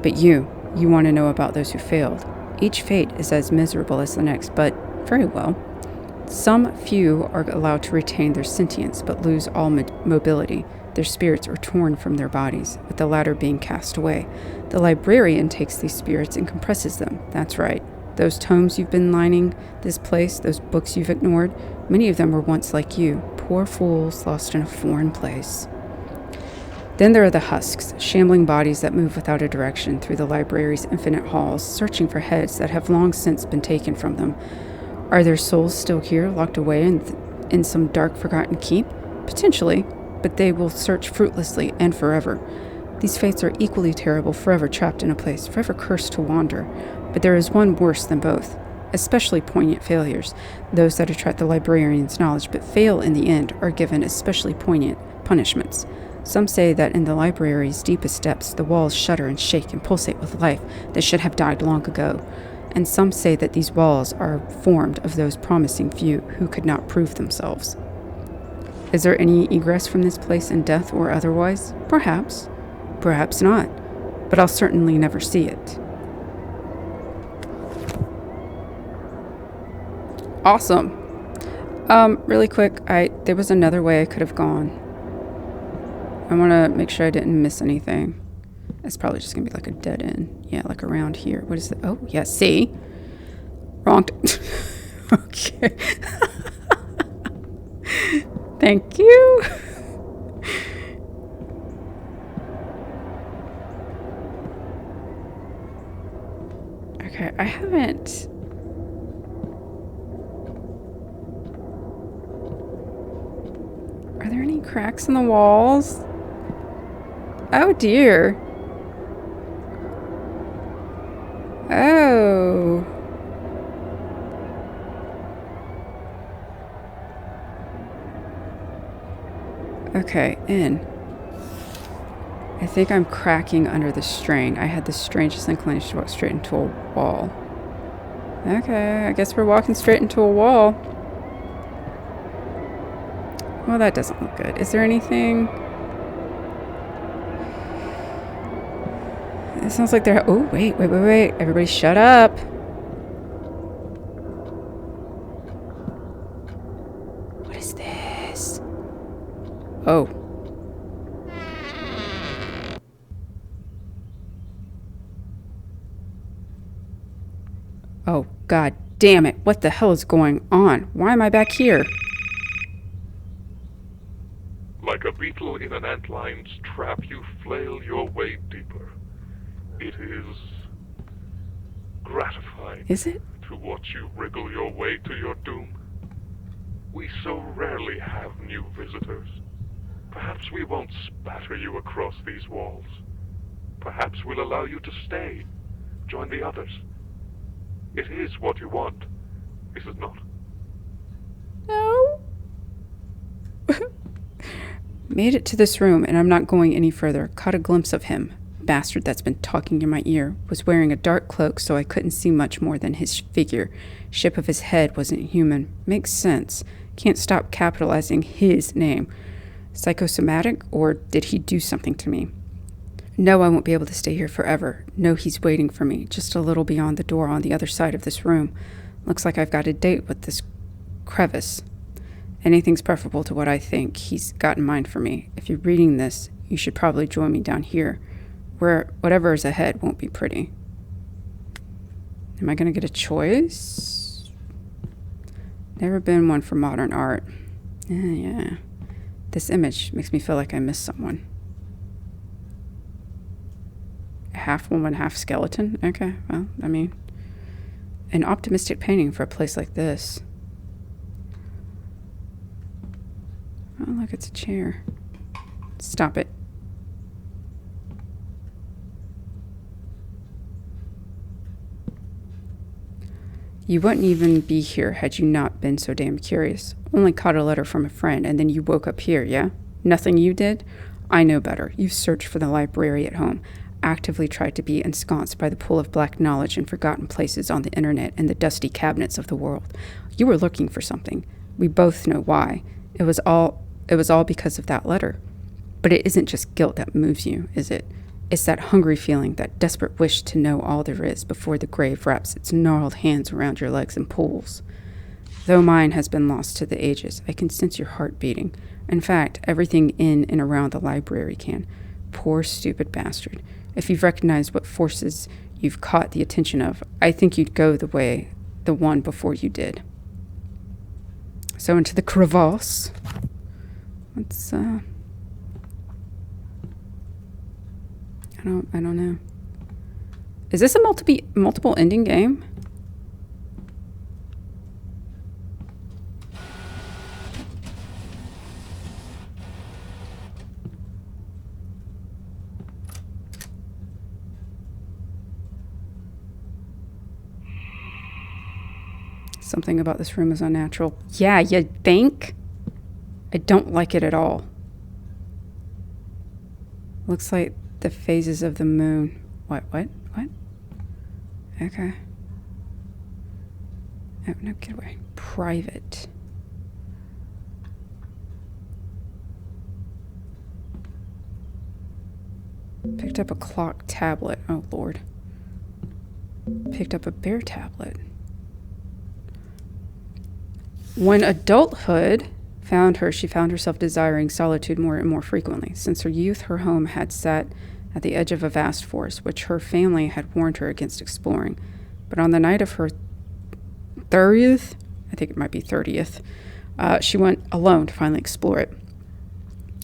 But you want to know about those who failed. Each fate is as miserable as the next, but very well. Some few are allowed to retain their sentience, but lose all mobility. Their spirits are torn from their bodies, with the latter being cast away. The librarian takes these spirits and compresses them. That's right. Those tomes you've been lining this place, those books you've ignored, many of them were once like you, poor fools lost in a foreign place. Then there are the husks, shambling bodies that move without a direction through the library's infinite halls, searching for heads that have long since been taken from them. Are their souls still here, locked away in some dark, forgotten keep? Potentially, but they will search fruitlessly and forever. These fates are equally terrible, forever trapped in a place, forever cursed to wander. But there is one worse than both, especially poignant failures. Those that attract the librarian's knowledge but fail in the end are given especially poignant punishments. Some say that in the library's deepest depths, the walls shudder and shake and pulsate with life that should have died long ago. And some say that these walls are formed of those promising few who could not prove themselves. Is there any egress from this place in death or otherwise? Perhaps. Perhaps not. But I'll certainly never see it. Awesome. Really quick, there was another way I could have gone. I want to make sure I didn't miss anything. It's probably just going to be like a dead end. Yeah, like around here. What is it? Oh, yeah, see? Wrong. Okay. Thank you. Okay, I haven't... Are there any cracks in the walls? Oh dear. Oh. Okay, in. I think I'm cracking under the strain. I had the strangest inclination to walk straight into a wall. Okay, I guess we're walking straight into a wall. Well, that doesn't look good. Is there anything? It sounds like they're... Oh, wait. Everybody shut up. What is this? Oh. Oh, god damn it. What the hell is going on? Why am I back here? Like a beetle in an antline's trap, you flail your way deeper. It is gratifying. Is it? To watch you wriggle your way to your doom. We so rarely have new visitors. Perhaps we won't spatter you across these walls. Perhaps we'll allow you to stay. Join the others. It is what you want, is it not? No. Made it to this room, and I'm not going any further. Caught a glimpse of him. Bastard that's been talking in my ear. Was wearing a dark cloak, so I couldn't see much more than his figure. Shape of his head wasn't human. Makes sense. Can't stop capitalizing his name. Psychosomatic, or did he do something to me? No, I won't be able to stay here forever. No, he's waiting for me, just a little beyond the door on the other side of this room. Looks like I've got a date with this crevice. Anything's preferable to what I think he's got in mind for me. If you're reading this, you should probably join me down here, where whatever is ahead won't be pretty. Am I going to get a choice? Never been one for modern art. Yeah. This image makes me feel like I missed someone. Half woman, half skeleton? Okay, well, I mean, an optimistic painting for a place like this. Oh, look, it's a chair. Stop it. You wouldn't even be here had you not been so damn curious. Only caught a letter from a friend, and then you woke up here, yeah? Nothing you did? I know better. You've searched for the library at home, actively tried to be ensconced by the pool of black knowledge in forgotten places on the internet and the dusty cabinets of the world. You were looking for something. We both know why. It was all because of that letter. But it isn't just guilt that moves you, is it? It's that hungry feeling, that desperate wish to know all there is before the grave wraps its gnarled hands around your legs and pulls. Though mine has been lost to the ages, I can sense your heart beating. In fact, everything in and around the library can. Poor, stupid bastard. If you've recognized what forces you've caught the attention of, I think you'd go the one before you did. So into the crevasse. Let's, I don't know. Is this a multiple ending game? Something about this room is unnatural. Yeah, you think? I don't like it at all. Looks like the phases of the moon. What? Okay. Oh, no, get away. Private. Picked up a clock tablet. Oh, Lord. Picked up a bear tablet. When adulthood found her, she found herself desiring solitude more and more frequently. Since her youth, her home had sat at the edge of a vast forest, which her family had warned her against exploring. But on the night of her 30th, I think it might be 30th, she went alone to finally explore it.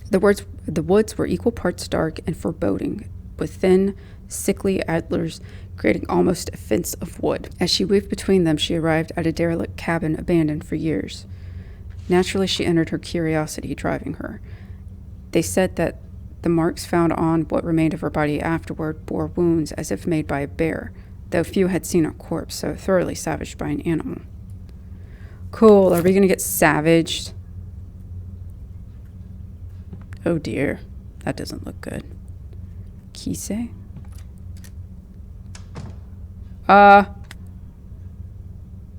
The woods were equal parts dark and foreboding, with thin, sickly antlers creating almost a fence of wood. As she weaved between them, she arrived at a derelict cabin abandoned for years. Naturally, she entered, her curiosity driving her. They said that the marks found on what remained of her body afterward bore wounds as if made by a bear, though few had seen a corpse so thoroughly savaged by an animal. Cool. Are we going to get savaged? Oh dear. That doesn't look good. Kise? Oh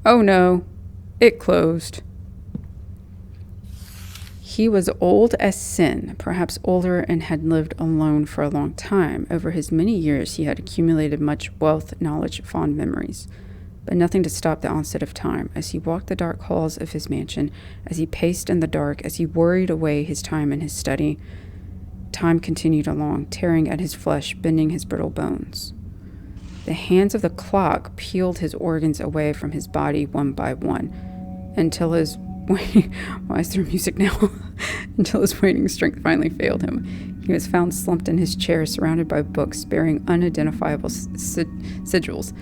no. It closed. He was old as sin, perhaps older, and had lived alone for a long time. Over his many years, he had accumulated much wealth, knowledge, fond memories, but nothing to stop the onset of time. As he walked the dark halls of his mansion, as he paced in the dark, as he worried away his time in his study, time continued along, tearing at his flesh, bending his brittle bones. The hands of the clock peeled his organs away from his body one by one, until his why is there music now? Until his waning strength finally failed him. He was found slumped in his chair, surrounded by books bearing unidentifiable sigils.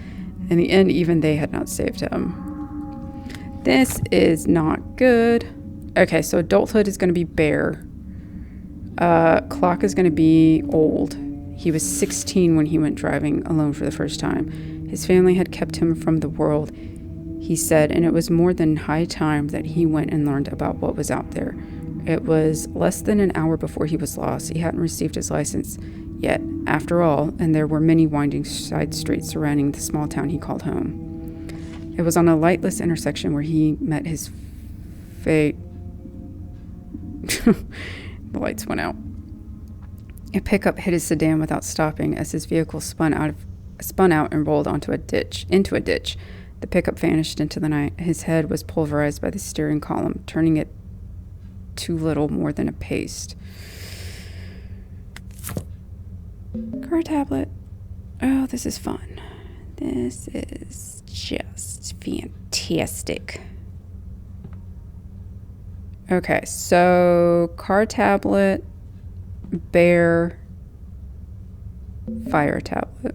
In the end, even they had not saved him. This is not good. Okay, so adulthood is going to be bear. Clock is going to be old. He was 16 when he went driving alone for the first time. His family had kept him from the world, he said, and it was more than high time that he went and learned about what was out there. It was less than an hour before he was lost. He hadn't received his license yet, after all, and there were many winding side streets surrounding the small town he called home. It was on a lightless intersection where he met his fate. The lights went out. A pickup hit his sedan without stopping as his vehicle spun out and rolled into a ditch. The pickup vanished into the night. His head was pulverized by the steering column, turning it to little more than a paste. Car tablet. Oh, this is fun. This is just fantastic. Okay, so car tablet, bear, fire tablet.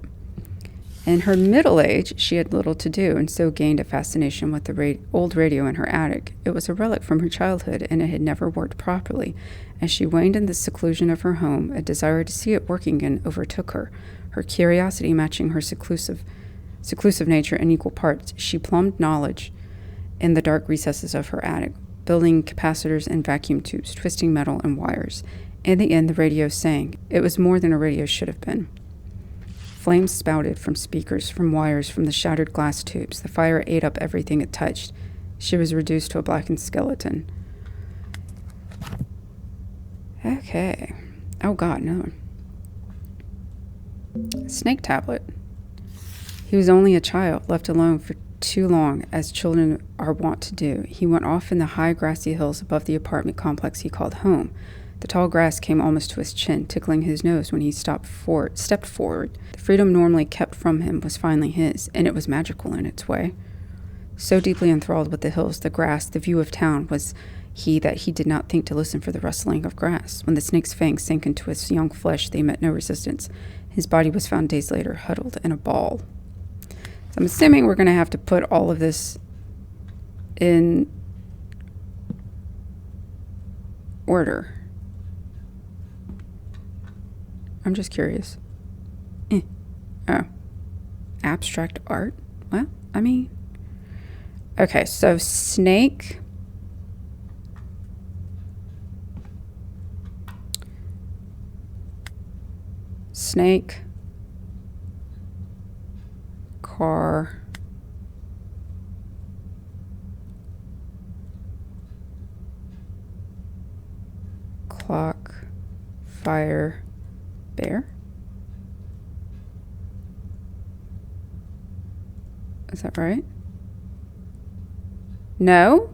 In her middle age, she had little to do, and so gained a fascination with the old radio in her attic. It was a relic from her childhood, and it had never worked properly. As she waned in the seclusion of her home, a desire to see it working again overtook her. Her curiosity matching her seclusive nature in equal parts, she plumbed knowledge in the dark recesses of her attic, building capacitors and vacuum tubes, twisting metal and wires. In the end, the radio sang. It was more than a radio should have been. Flames spouted from speakers, from wires, from the shattered glass tubes. The fire ate up everything it touched. She was reduced to a blackened skeleton. Okay. Oh God, no. Snake tablet. He was only a child, left alone for too long, as children are wont to do. He went off in the high grassy hills above the apartment complex he called home. The tall grass came almost to his chin, tickling his nose when he stepped forward. The freedom normally kept from him was finally his, and it was magical in its way. So deeply enthralled with the hills, the grass, the view of town, was he that he did not think to listen for the rustling of grass. When the snake's fangs sank into his young flesh, they met no resistance. His body was found days later, huddled in a ball. So I'm assuming we're going to have to put all of this in order. I'm just curious. Oh. Abstract art? Well, I mean... Okay, so snake... Snake... Car... Clock... Fire... Bear? Is that right? No?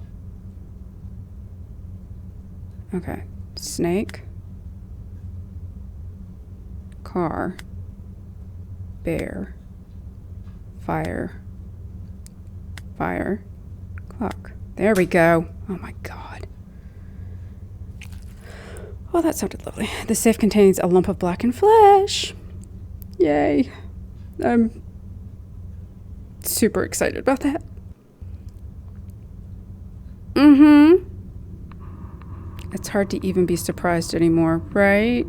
Okay. Snake. Car. Bear. Fire. Fire. Clock. There we go. Oh my God. Oh, that sounded lovely. The safe contains a lump of blackened flesh. Yay. I'm super excited about that. It's hard to even be surprised anymore, right?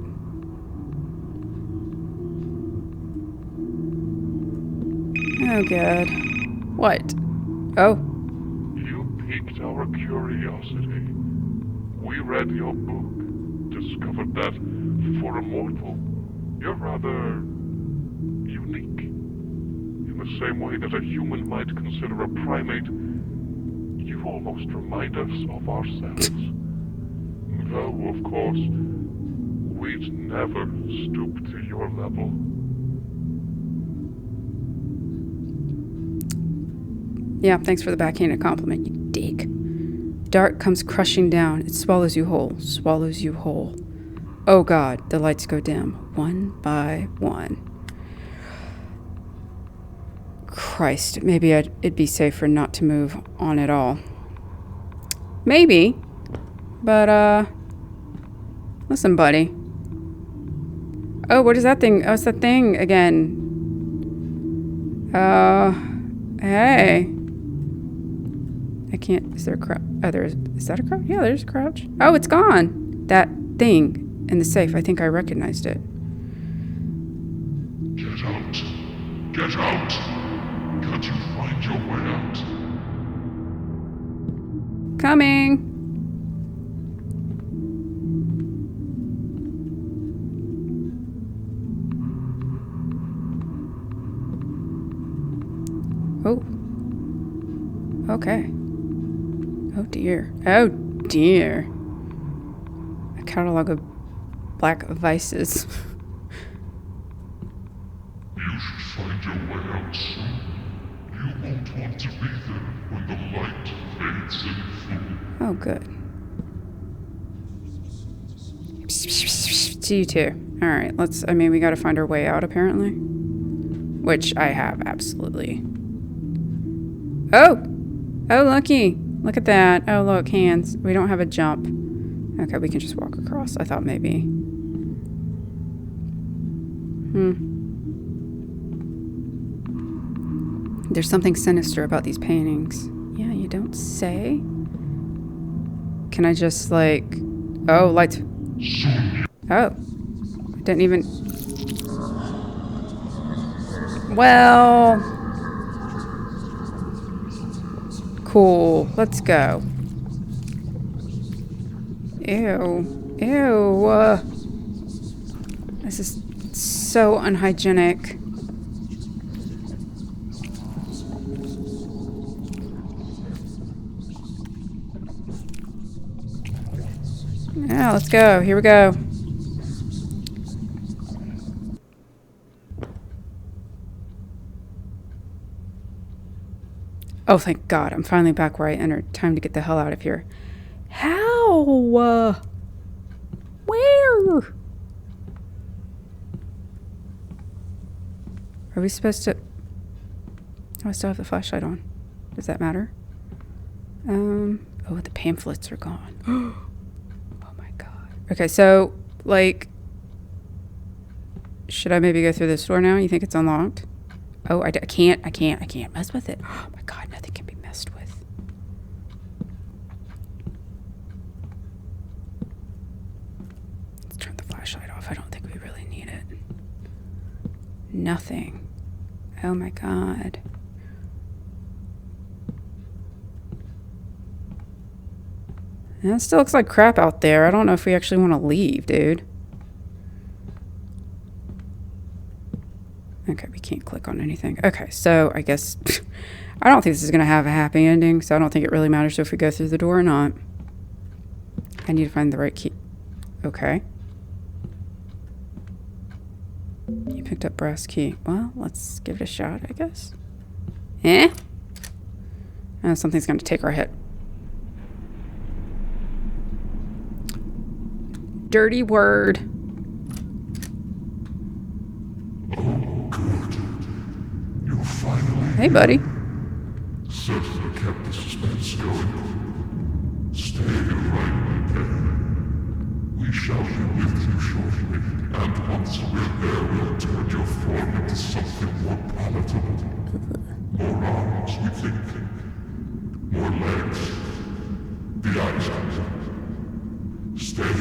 Oh, God. What? Oh. You piqued our curiosity. We read your book. Discovered that, for a mortal, you're rather unique. In the same way that a human might consider a primate, you almost remind us of ourselves. Though, of course, we'd never stoop to your level. Yeah, thanks for the backhanded compliment, you dig. Dark comes crushing down. It swallows you whole. Swallows you whole. Oh God, the lights go dim. One by one. Christ, maybe it'd be safer not to move on at all. Maybe. But, listen, buddy. Oh, what is that thing? Oh, it's that thing again. Hey. I can't, is there a crouch? Oh, is that a crouch? Yeah, there's a crouch. Oh, it's gone. That thing in the safe, I think I recognized it. Get out. Get out. Can't you find your way out? Coming. Oh. Okay. Oh dear. Oh dear. A catalog of black vices. You should find your way out soon. You won't want to be there when the light fades in full. Oh, good. See you too. Alright, let's... I mean, we gotta find our way out, apparently. Which I have, absolutely. Oh! Oh, lucky! Look at that. Oh, look, hands. We don't have a jump. Okay, we can just walk across. I thought maybe. There's something sinister about these paintings. Yeah, you don't say. Can I just, like... Oh, lights... Oh. I didn't even... Well... Cool. Let's go. Ew. Ew. This is so unhygienic. Yeah, let's go. Here we go. Oh, thank God. I'm finally back where I entered. Time to get the hell out of here. How? Where? Are we supposed to... Oh, I still have the flashlight on. Does that matter? Oh, the pamphlets are gone. Oh my God. Okay, so, like... Should I maybe go through this door now? You think it's unlocked? Oh, I can't mess with it. Oh my God, nothing can be messed with. Let's turn the flashlight off. I don't think we really need it. Nothing. Oh my God. Yeah, it still looks like crap out there. I don't know if we actually want to leave, dude. Okay, we can't click on anything. Okay, so I guess... I don't think this is going to have a happy ending, so I don't think it really matters if we go through the door or not. I need to find the right key. Okay. You picked up brass key. Well, let's give it a shot, I guess. Eh? Oh, something's going to take our hit. Dirty word. Hey, buddy. Certainly kept the suspense going. Stay right there. We shall be with you shortly, and once we're there, we'll turn your form into something more palatable. More arms, we think. More legs. The eyes out. Stay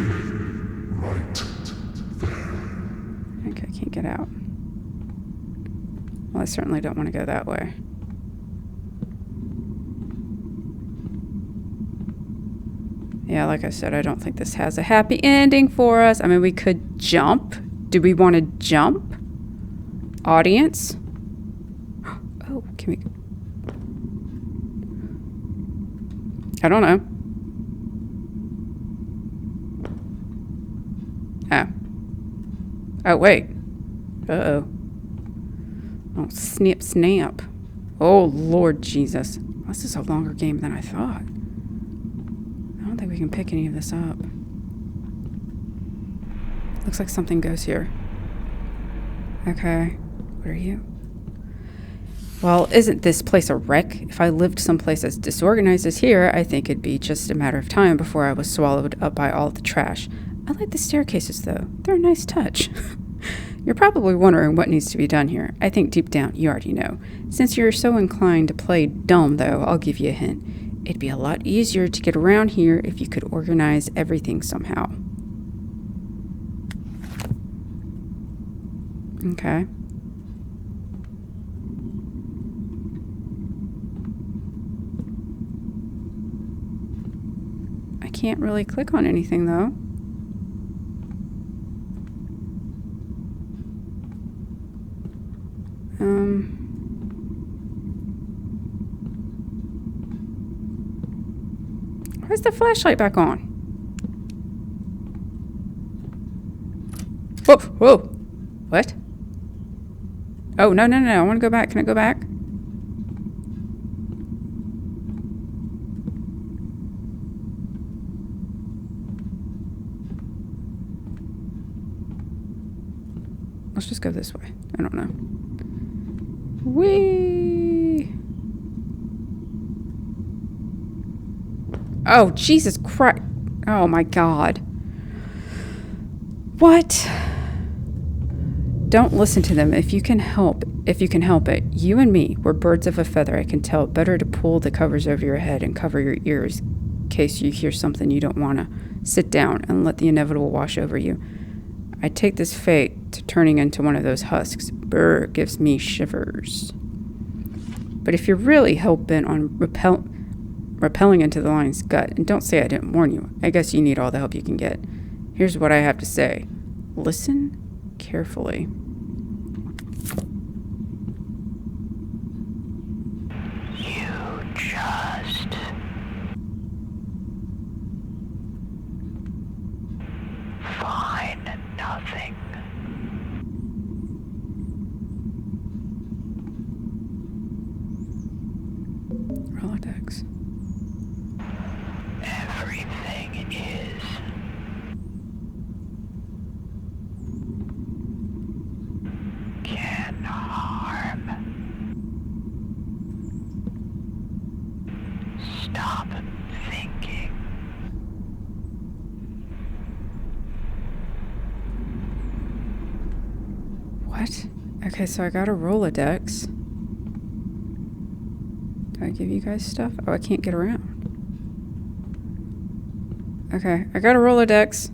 right there. Okay, I can't get out. Well, I certainly don't want to go that way. Yeah, like I said, I don't think this has a happy ending for us. I mean, we could jump. Do we want to jump? Audience? Oh, can we... I don't know. Oh. Oh, wait. Uh-oh. Oh, snip, snap. Oh, Lord Jesus. This is a longer game than I thought. I don't think we can pick any of this up. Looks like something goes here. Okay. What are you? Well, isn't this place a wreck? If I lived someplace as disorganized as here, I think it'd be just a matter of time before I was swallowed up by all the trash. I like the staircases, though. They're a nice touch. You're probably wondering what needs to be done here. I think deep down you already know. Since you're so inclined to play dumb, though, I'll give you a hint. It'd be a lot easier to get around here if you could organize everything somehow. Okay. I can't really click on anything, though. Where's the flashlight back on? Whoa, whoa. What? Oh, no, no, no, I want to go back. Can I go back? Let's just go this way. I don't know. Whee! Oh, Jesus Christ. Oh, my God. What? Don't listen to them if you can help it. You and me, we're birds of a feather. I can tell it better to pull the covers over your head and cover your ears in case you hear something you don't want to. Sit down and let the inevitable wash over you. I take this fate to turning into one of those husks. Brr, gives me shivers. But if you're really hell-bent on rappelling into the lion's gut, and don't say I didn't warn you, I guess you need all the help you can get. Here's what I have to say. Listen carefully. You just find nothing. Rolodex. Everything is can harm. Stop thinking. What? Okay, so I got a Rolodex. Do I give you guys stuff? Oh, I can't get around. Okay, I got a Rolodex.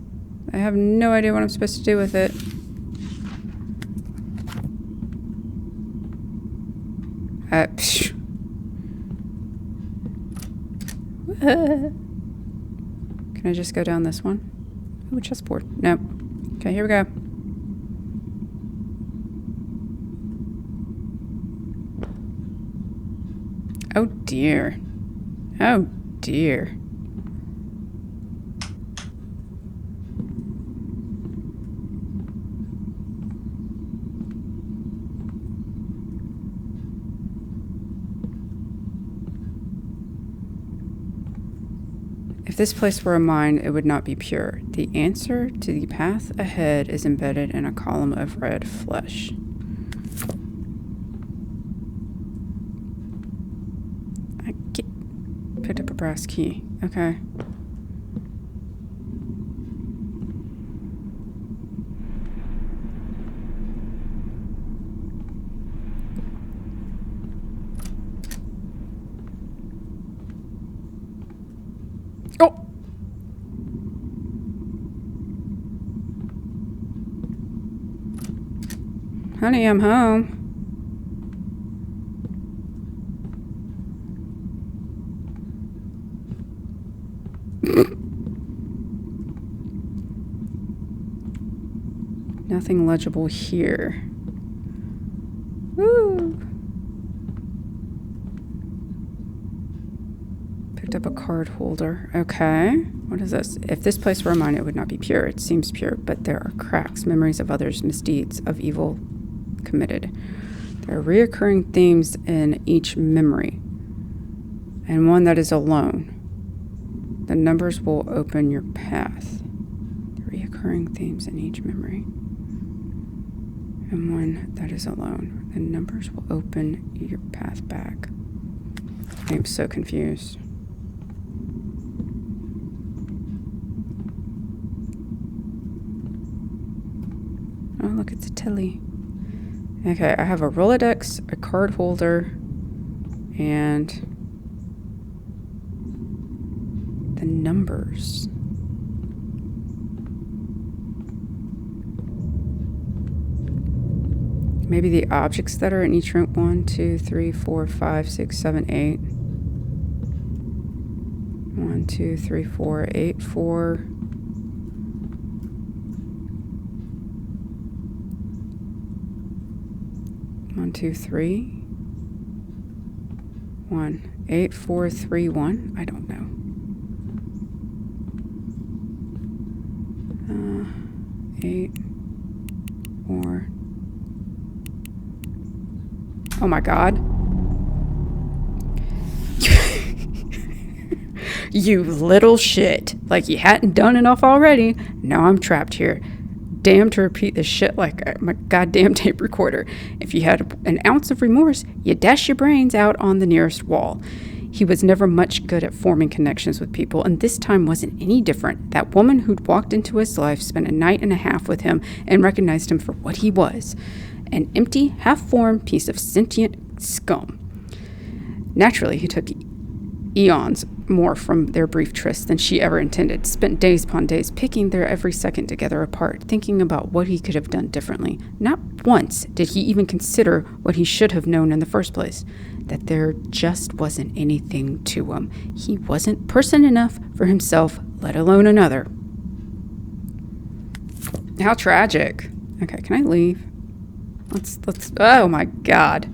I have no idea what I'm supposed to do with it. Psh. Can I just go down this one? Oh, chessboard. Nope. Okay, here we go. Oh dear. Oh dear. If this place were a mine, it would not be pure. The answer to the path ahead is embedded in a column of red flesh. Picked up a brass key. Okay. Oh! Honey, I'm home. Nothing legible here. Woo! Picked up a card holder. Okay. What is this? If this place were a mine, it would not be pure. It seems pure, but there are cracks, memories of others' misdeeds, of evil committed. There are reoccurring themes in each memory, and one that is alone. The numbers will open your path. Reoccurring themes in each memory. And one that is alone. The numbers will open your path back. I'm so confused. Oh, look, it's a Tilly. Okay, I have a Rolodex, a card holder, and the numbers. Maybe the objects that are in each room. 1, 2, 3, 4, 5, 6, 7, 8. 1, 2, 3, 4, 8, 4. 1, 2, 3. 1, 8, 4, 3, 1. I don't know. 8. Or... Oh my god. You little shit. Like you hadn't done enough already. Now I'm trapped here. Damn to repeat this shit like my goddamn tape recorder. If you had an ounce of remorse, you'd dash your brains out on the nearest wall. He was never much good at forming connections with people, and this time wasn't any different. That woman who'd walked into his life spent a night and a half with him and recognized him for what he was. An empty, half-formed piece of sentient scum. Naturally, he took eons more from their brief tryst than she ever intended, spent days upon days picking their every second together apart, thinking about what he could have done differently. Not once did he even consider what he should have known in the first place, that there just wasn't anything to him. He wasn't person enough for himself, let alone another. How tragic. Okay, can I leave? Let's, oh my god.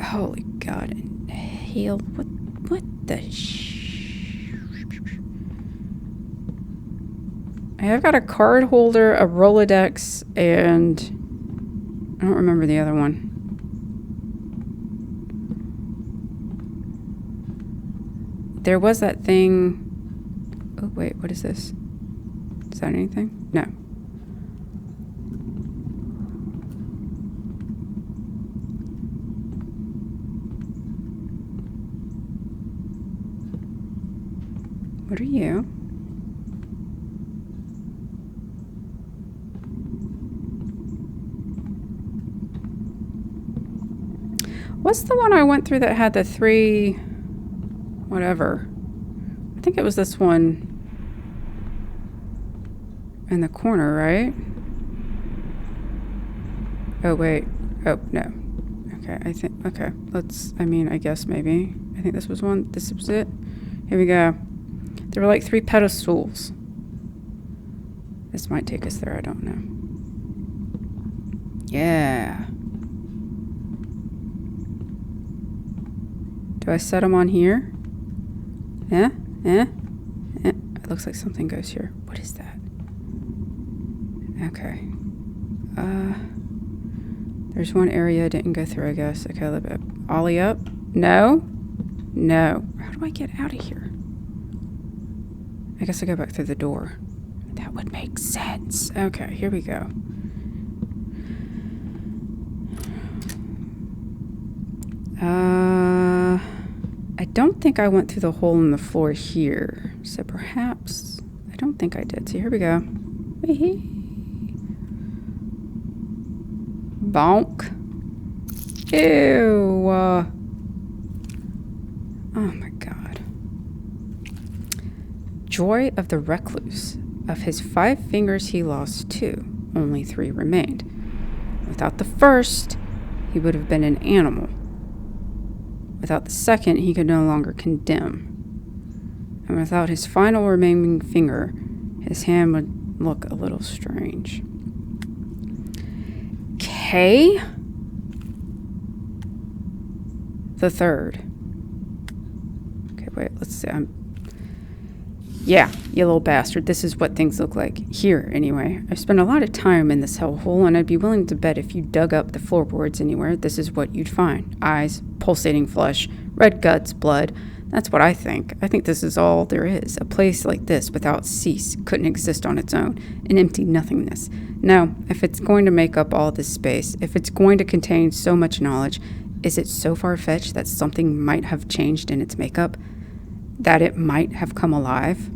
Holy god. Hell, what the I've got a card holder, a Rolodex, and I don't remember the other one. There was that thing. Oh wait, what is this? Is that anything? No. What are you? What's the one I went through that had the 3... whatever? I think it was this one in the corner, right? Oh, wait. Oh, no. Okay, I think... Okay, let's... I mean, I guess maybe. I think this was one. This was it. Here we go. There were like 3 pedestals. This might take us there, I don't know. Yeah. Do I set them on here? Yeah? Yeah? Yeah. It looks like something goes here. What is that? Okay. There's one area I didn't go through, I guess. Okay, a little bit. Ollie up? No? No. How do I get out of here? I guess I go back through the door. That would make sense. Okay, here we go. I don't think I went through the hole in the floor here. So perhaps... I don't think I did. So here we go. Bonk. Ew. Oh my god. Joy of the recluse. Of his 5 fingers he lost 2. Only 3 remained. Without the first, he would have been an animal. Without the second, he could no longer condemn. And without his final remaining finger, his hand would look a little strange. K? The third. Okay, wait, let's see. Yeah, you little bastard. This is what things look like. Here, anyway. I've spent a lot of time in this hellhole, and I'd be willing to bet if you dug up the floorboards anywhere, this is what you'd find. Eyes, pulsating flesh, red guts, blood. That's what I think. I think this is all there is. A place like this, without cease, couldn't exist on its own. An empty nothingness. No, if it's going to make up all this space, if it's going to contain so much knowledge, is it so far-fetched that something might have changed in its makeup? That it might have come alive?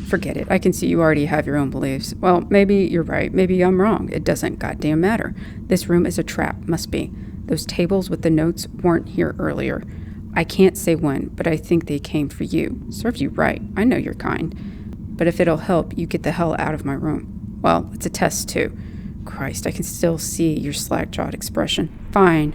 Forget it. I can see you already have your own beliefs. Well, maybe you're right. Maybe I'm wrong. It doesn't goddamn matter. This room is a trap. Must be. Those tables with the notes weren't here earlier. I can't say when, but I think they came for you. Serves you right. I know you're kind. But if it'll help, you get the hell out of my room. Well, it's a test, too. Christ, I can still see your slack-jawed expression. Fine.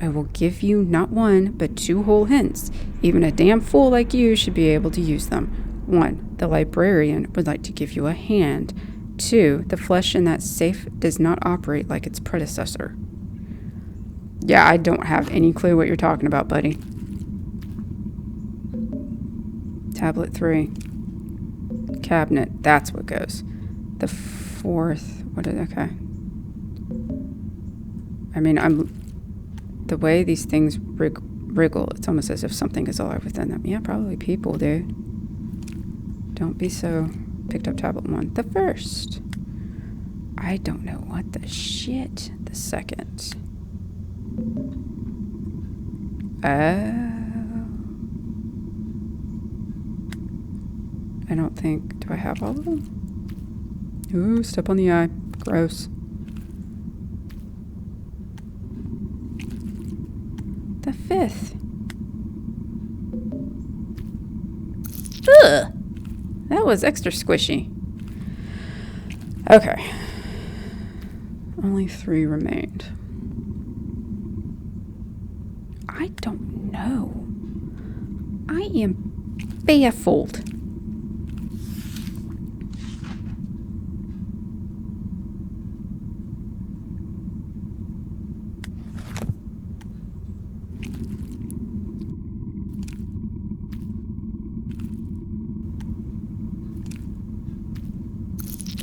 I will give you not 1, but 2 whole hints. Even a damn fool like you should be able to use them. 1, the librarian would like to give you a hand. 2, the flesh in that safe does not operate like its predecessor. Yeah, I don't have any clue what you're talking about, buddy. Tablet 3. Cabinet, that's what goes. The 4th What is, okay. I mean, the way these things wriggle, it's almost as if something is alive within them. Yeah, probably people, dude. Don't be so... Picked up tablet 1. The first. I don't know what the shit. The second. Oh. I don't think... Do I have all of them? Ooh, step on the eye. Gross. The fifth. Ugh! That was extra squishy. Okay. Only 3 remained. I don't know. I am baffled.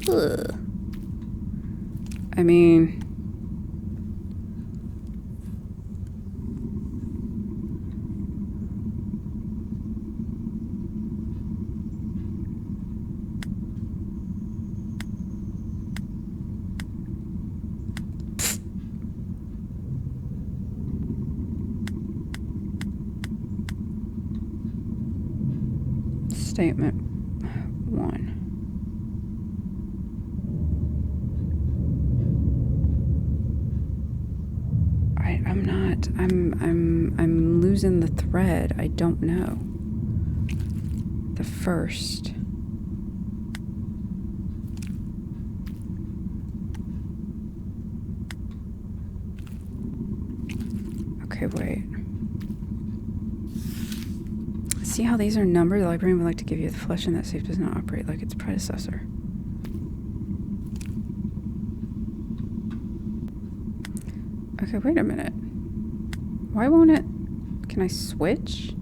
Ugh. I mean... Statement 1. I'm losing the thread. I don't know. The first. Okay, wait. See how these are numbered? The librarian would like to give you the flesh, and that safe does not operate like its predecessor. Okay, wait a minute. Why won't it... Can I switch?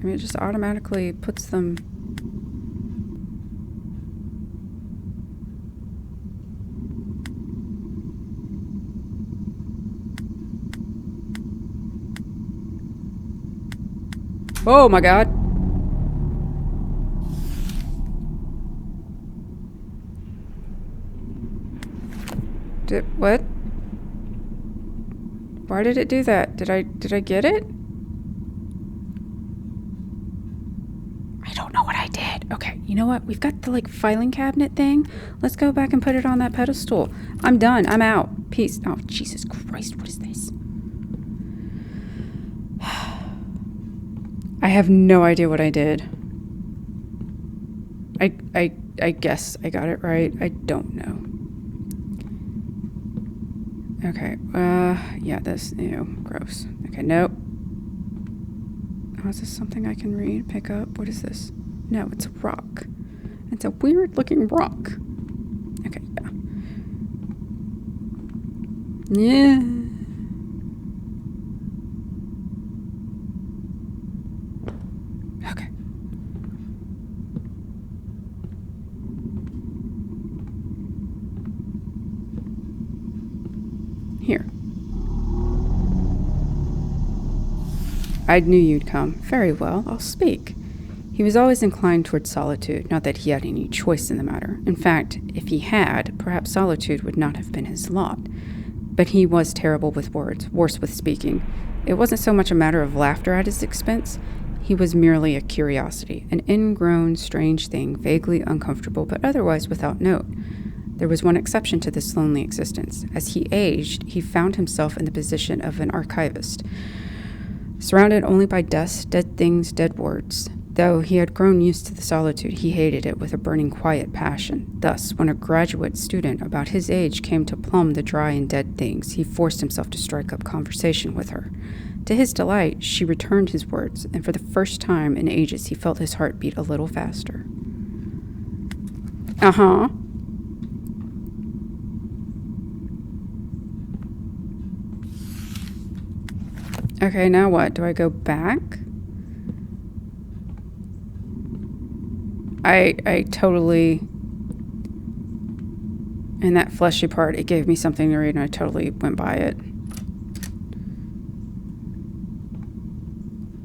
I mean, it just automatically puts them... Oh my god! What? Why did it do that? Did I get it? I don't know what I did. Okay, you know what? We've got the, like, filing cabinet thing. Let's go back and put it on that pedestal. I'm done. I'm out. Peace. Oh, Jesus Christ. What is this? I have no idea what I did. I guess I got it right. I don't know. Okay, yeah, this, gross. Okay, nope. Oh, is this something I can read, pick up? What is this? No, it's a rock. It's a weird looking rock. Okay, yeah. Yeah. Okay. Here. I knew you'd come. Very well, I'll speak. He was always inclined toward solitude, not that he had any choice in the matter. In fact, if he had, perhaps solitude would not have been his lot. But he was terrible with words, worse with speaking. It wasn't so much a matter of laughter at his expense. He was merely a curiosity, an ingrown, strange thing, vaguely uncomfortable, but otherwise without note. There was one exception to this lonely existence. As he aged, he found himself in the position of an archivist, surrounded only by dust, dead things, dead words. Though he had grown used to the solitude, he hated it with a burning quiet passion. Thus, when a graduate student about his age came to plumb the dry and dead things, he forced himself to strike up conversation with her. To his delight, she returned his words, and for the first time in ages he felt his heart beat a little faster. Uh-huh. Okay, now what? Do I go back? I totally... In that fleshy part, it gave me something to read and I totally went by it.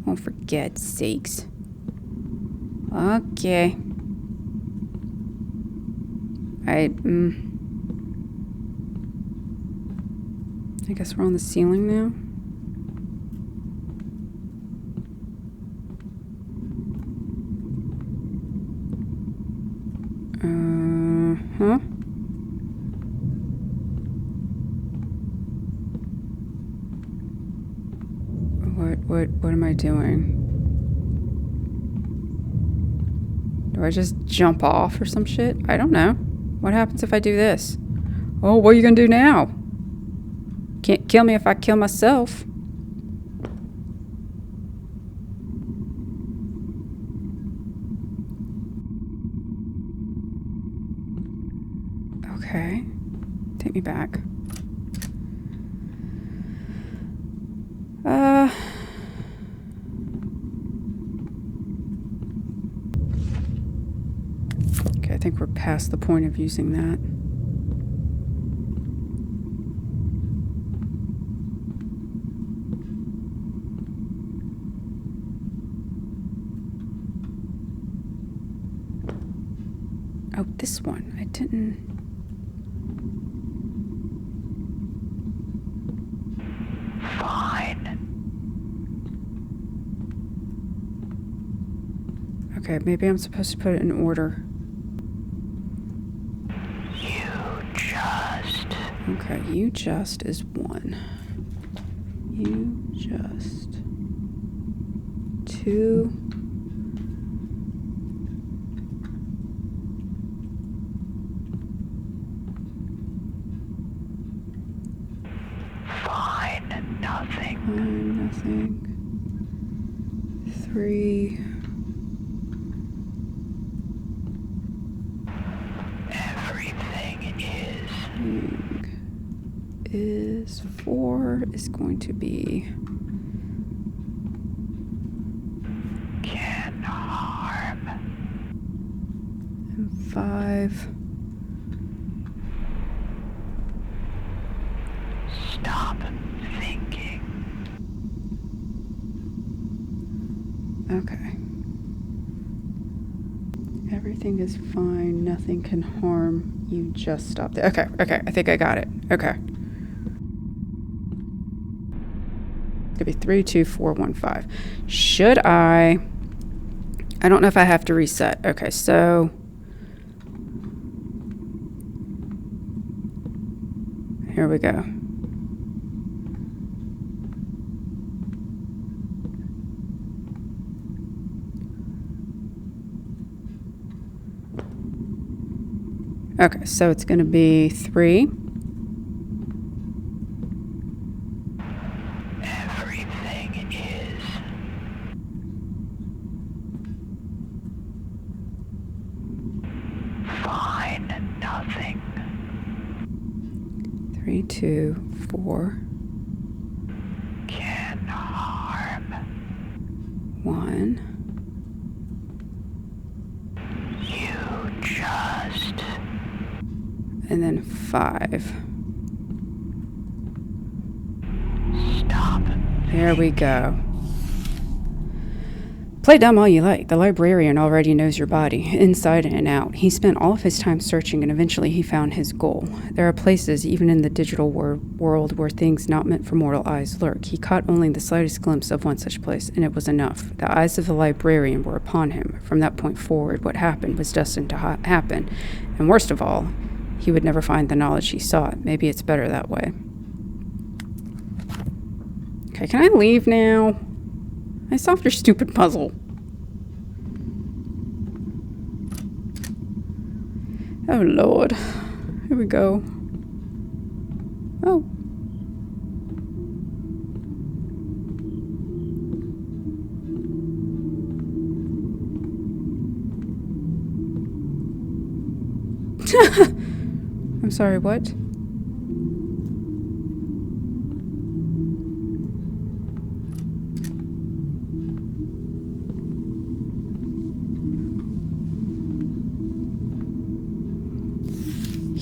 Oh, for God's sakes. Okay. I guess we're on the ceiling now. Huh? What am I doing? Do I just jump off or some shit? I don't know. What happens if I do this? Oh, what are you gonna do now? Can't kill me if I kill myself. Okay. Take me back. Okay, I think we're past the point of using that. Oh, this one. I didn't... Fine. Okay, maybe I'm supposed to put it in order. You just... Okay, you just is 1. You just... 2... Fine. Nothing. Nothing. 3... Everything is 4 is going to be... can harm. And 5... Stop thinking. Okay. Everything is fine. Nothing can harm you. Just stop there. Okay, okay. I think I got it. Okay. It's gonna be 3, 2, 4, 1, 5. Should I don't know if I have to reset. Okay, so... Here we go. Okay, so it's going to be 3. Everything is. Fine. Nothing. 3, 2, 4, Can harm. 1. You just. And then 5. Stop. There we go. Play dumb all you like. The librarian already knows your body, inside and out. He spent all of his time searching and eventually he found his goal. There are places, even in the digital world, where things not meant for mortal eyes lurk. He caught only the slightest glimpse of one such place, and it was enough. The eyes of the librarian were upon him. From that point forward, what happened was destined to happen. And worst of all, he would never find the knowledge he sought. Maybe it's better that way. Okay, can I leave now? I solved your stupid puzzle. Oh, Lord. Here we go. Oh. I'm sorry, what?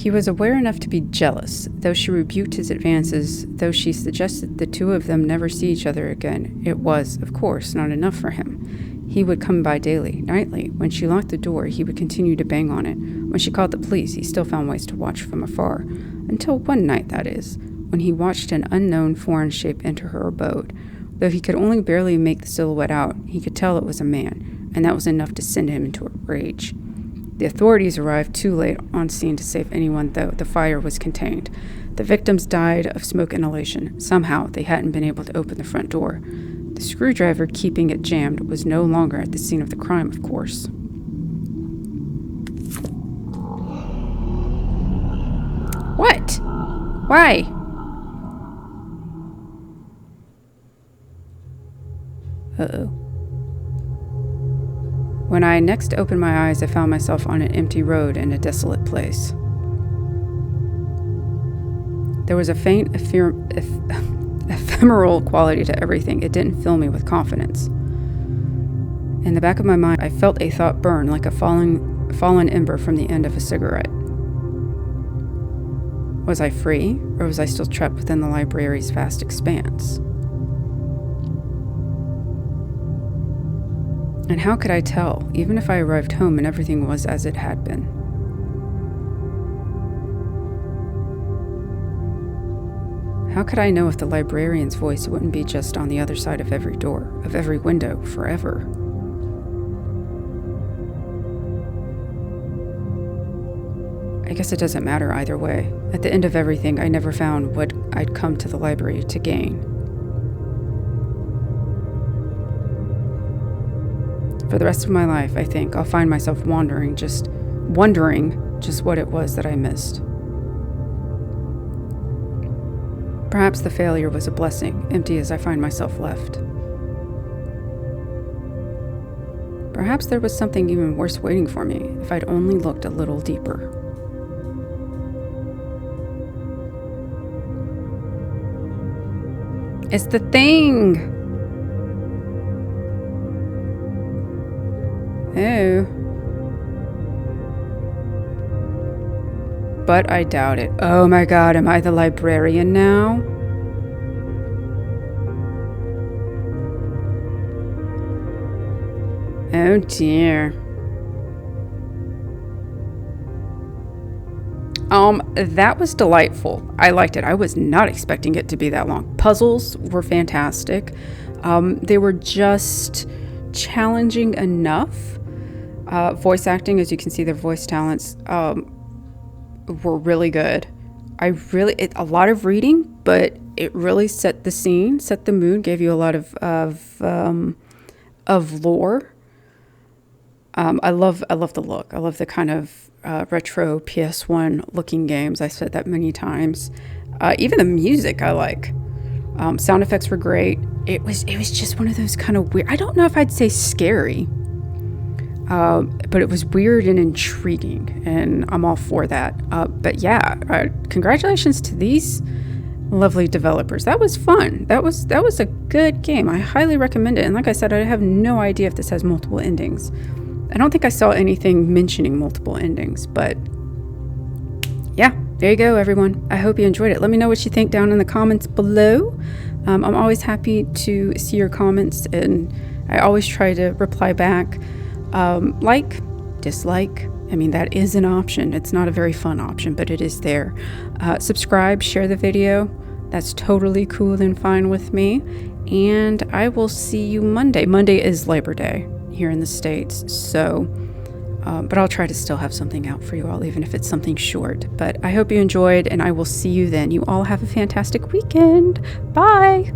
He was aware enough to be jealous, though she rebuked his advances, though she suggested the two of them never see each other again. It was, of course, not enough for him. He would come by daily, nightly. When she locked the door, he would continue to bang on it. When she called the police, he still found ways to watch from afar. Until one night, that is, when he watched an unknown foreign shape enter her abode. Though he could only barely make the silhouette out, he could tell it was a man, and that was enough to send him into a rage. The authorities arrived too late on scene to save anyone, though the fire was contained. The victims died of smoke inhalation. Somehow, they hadn't been able to open the front door. The screwdriver keeping it jammed was no longer at the scene of the crime, of course. What? Why? Uh-oh. When I next opened my eyes, I found myself on an empty road in a desolate place. There was a faint, ephemeral quality to everything. It didn't fill me with confidence. In the back of my mind, I felt a thought burn like a fallen ember from the end of a cigarette. Was I free, or was I still trapped within the library's vast expanse? And how could I tell, even if I arrived home and everything was as it had been? How could I know if the librarian's voice wouldn't be just on the other side of every door, of every window, forever? I guess it doesn't matter either way. At the end of everything, I never found what I'd come to the library to gain. For the rest of my life, I think, I'll find myself wondering just what it was that I missed. Perhaps the failure was a blessing, empty as I find myself left. Perhaps there was something even worse waiting for me if I'd only looked a little deeper. It's the thing! Oh. But I doubt it. Oh my god, am I the librarian now? Oh dear. That was delightful. I liked it. I was not expecting it to be that long. Puzzles were fantastic. They were just challenging enough. Voice acting, as you can see, their voice talents were really good. A lot of reading, but it really set the scene, set the mood, gave you a lot of lore. I love the look. I love the kind of retro PS1 looking games. I said that many times. Even the music I like. Sound effects were great. It was just one of those kind of weird. I don't know if I'd say scary. But it was weird and intriguing, and I'm all for that. But yeah, congratulations to these lovely developers. That was fun. That was a good game. I highly recommend it. And like I said, I have no idea if this has multiple endings. I don't think I saw anything mentioning multiple endings, but yeah, there you go, everyone. I hope you enjoyed it. Let me know what you think down in the comments below. I'm always happy to see your comments, and I always try to reply back. Like, dislike, I mean, that is an option. It's not a very fun option, but it is there. Subscribe, share the video. That's totally cool and fine with me. And I will see you Monday. Monday is Labor Day here in the States, so, but I'll try to still have something out for you all, even if it's something short. But I hope you enjoyed, and I will see you then. You all have a fantastic weekend. Bye!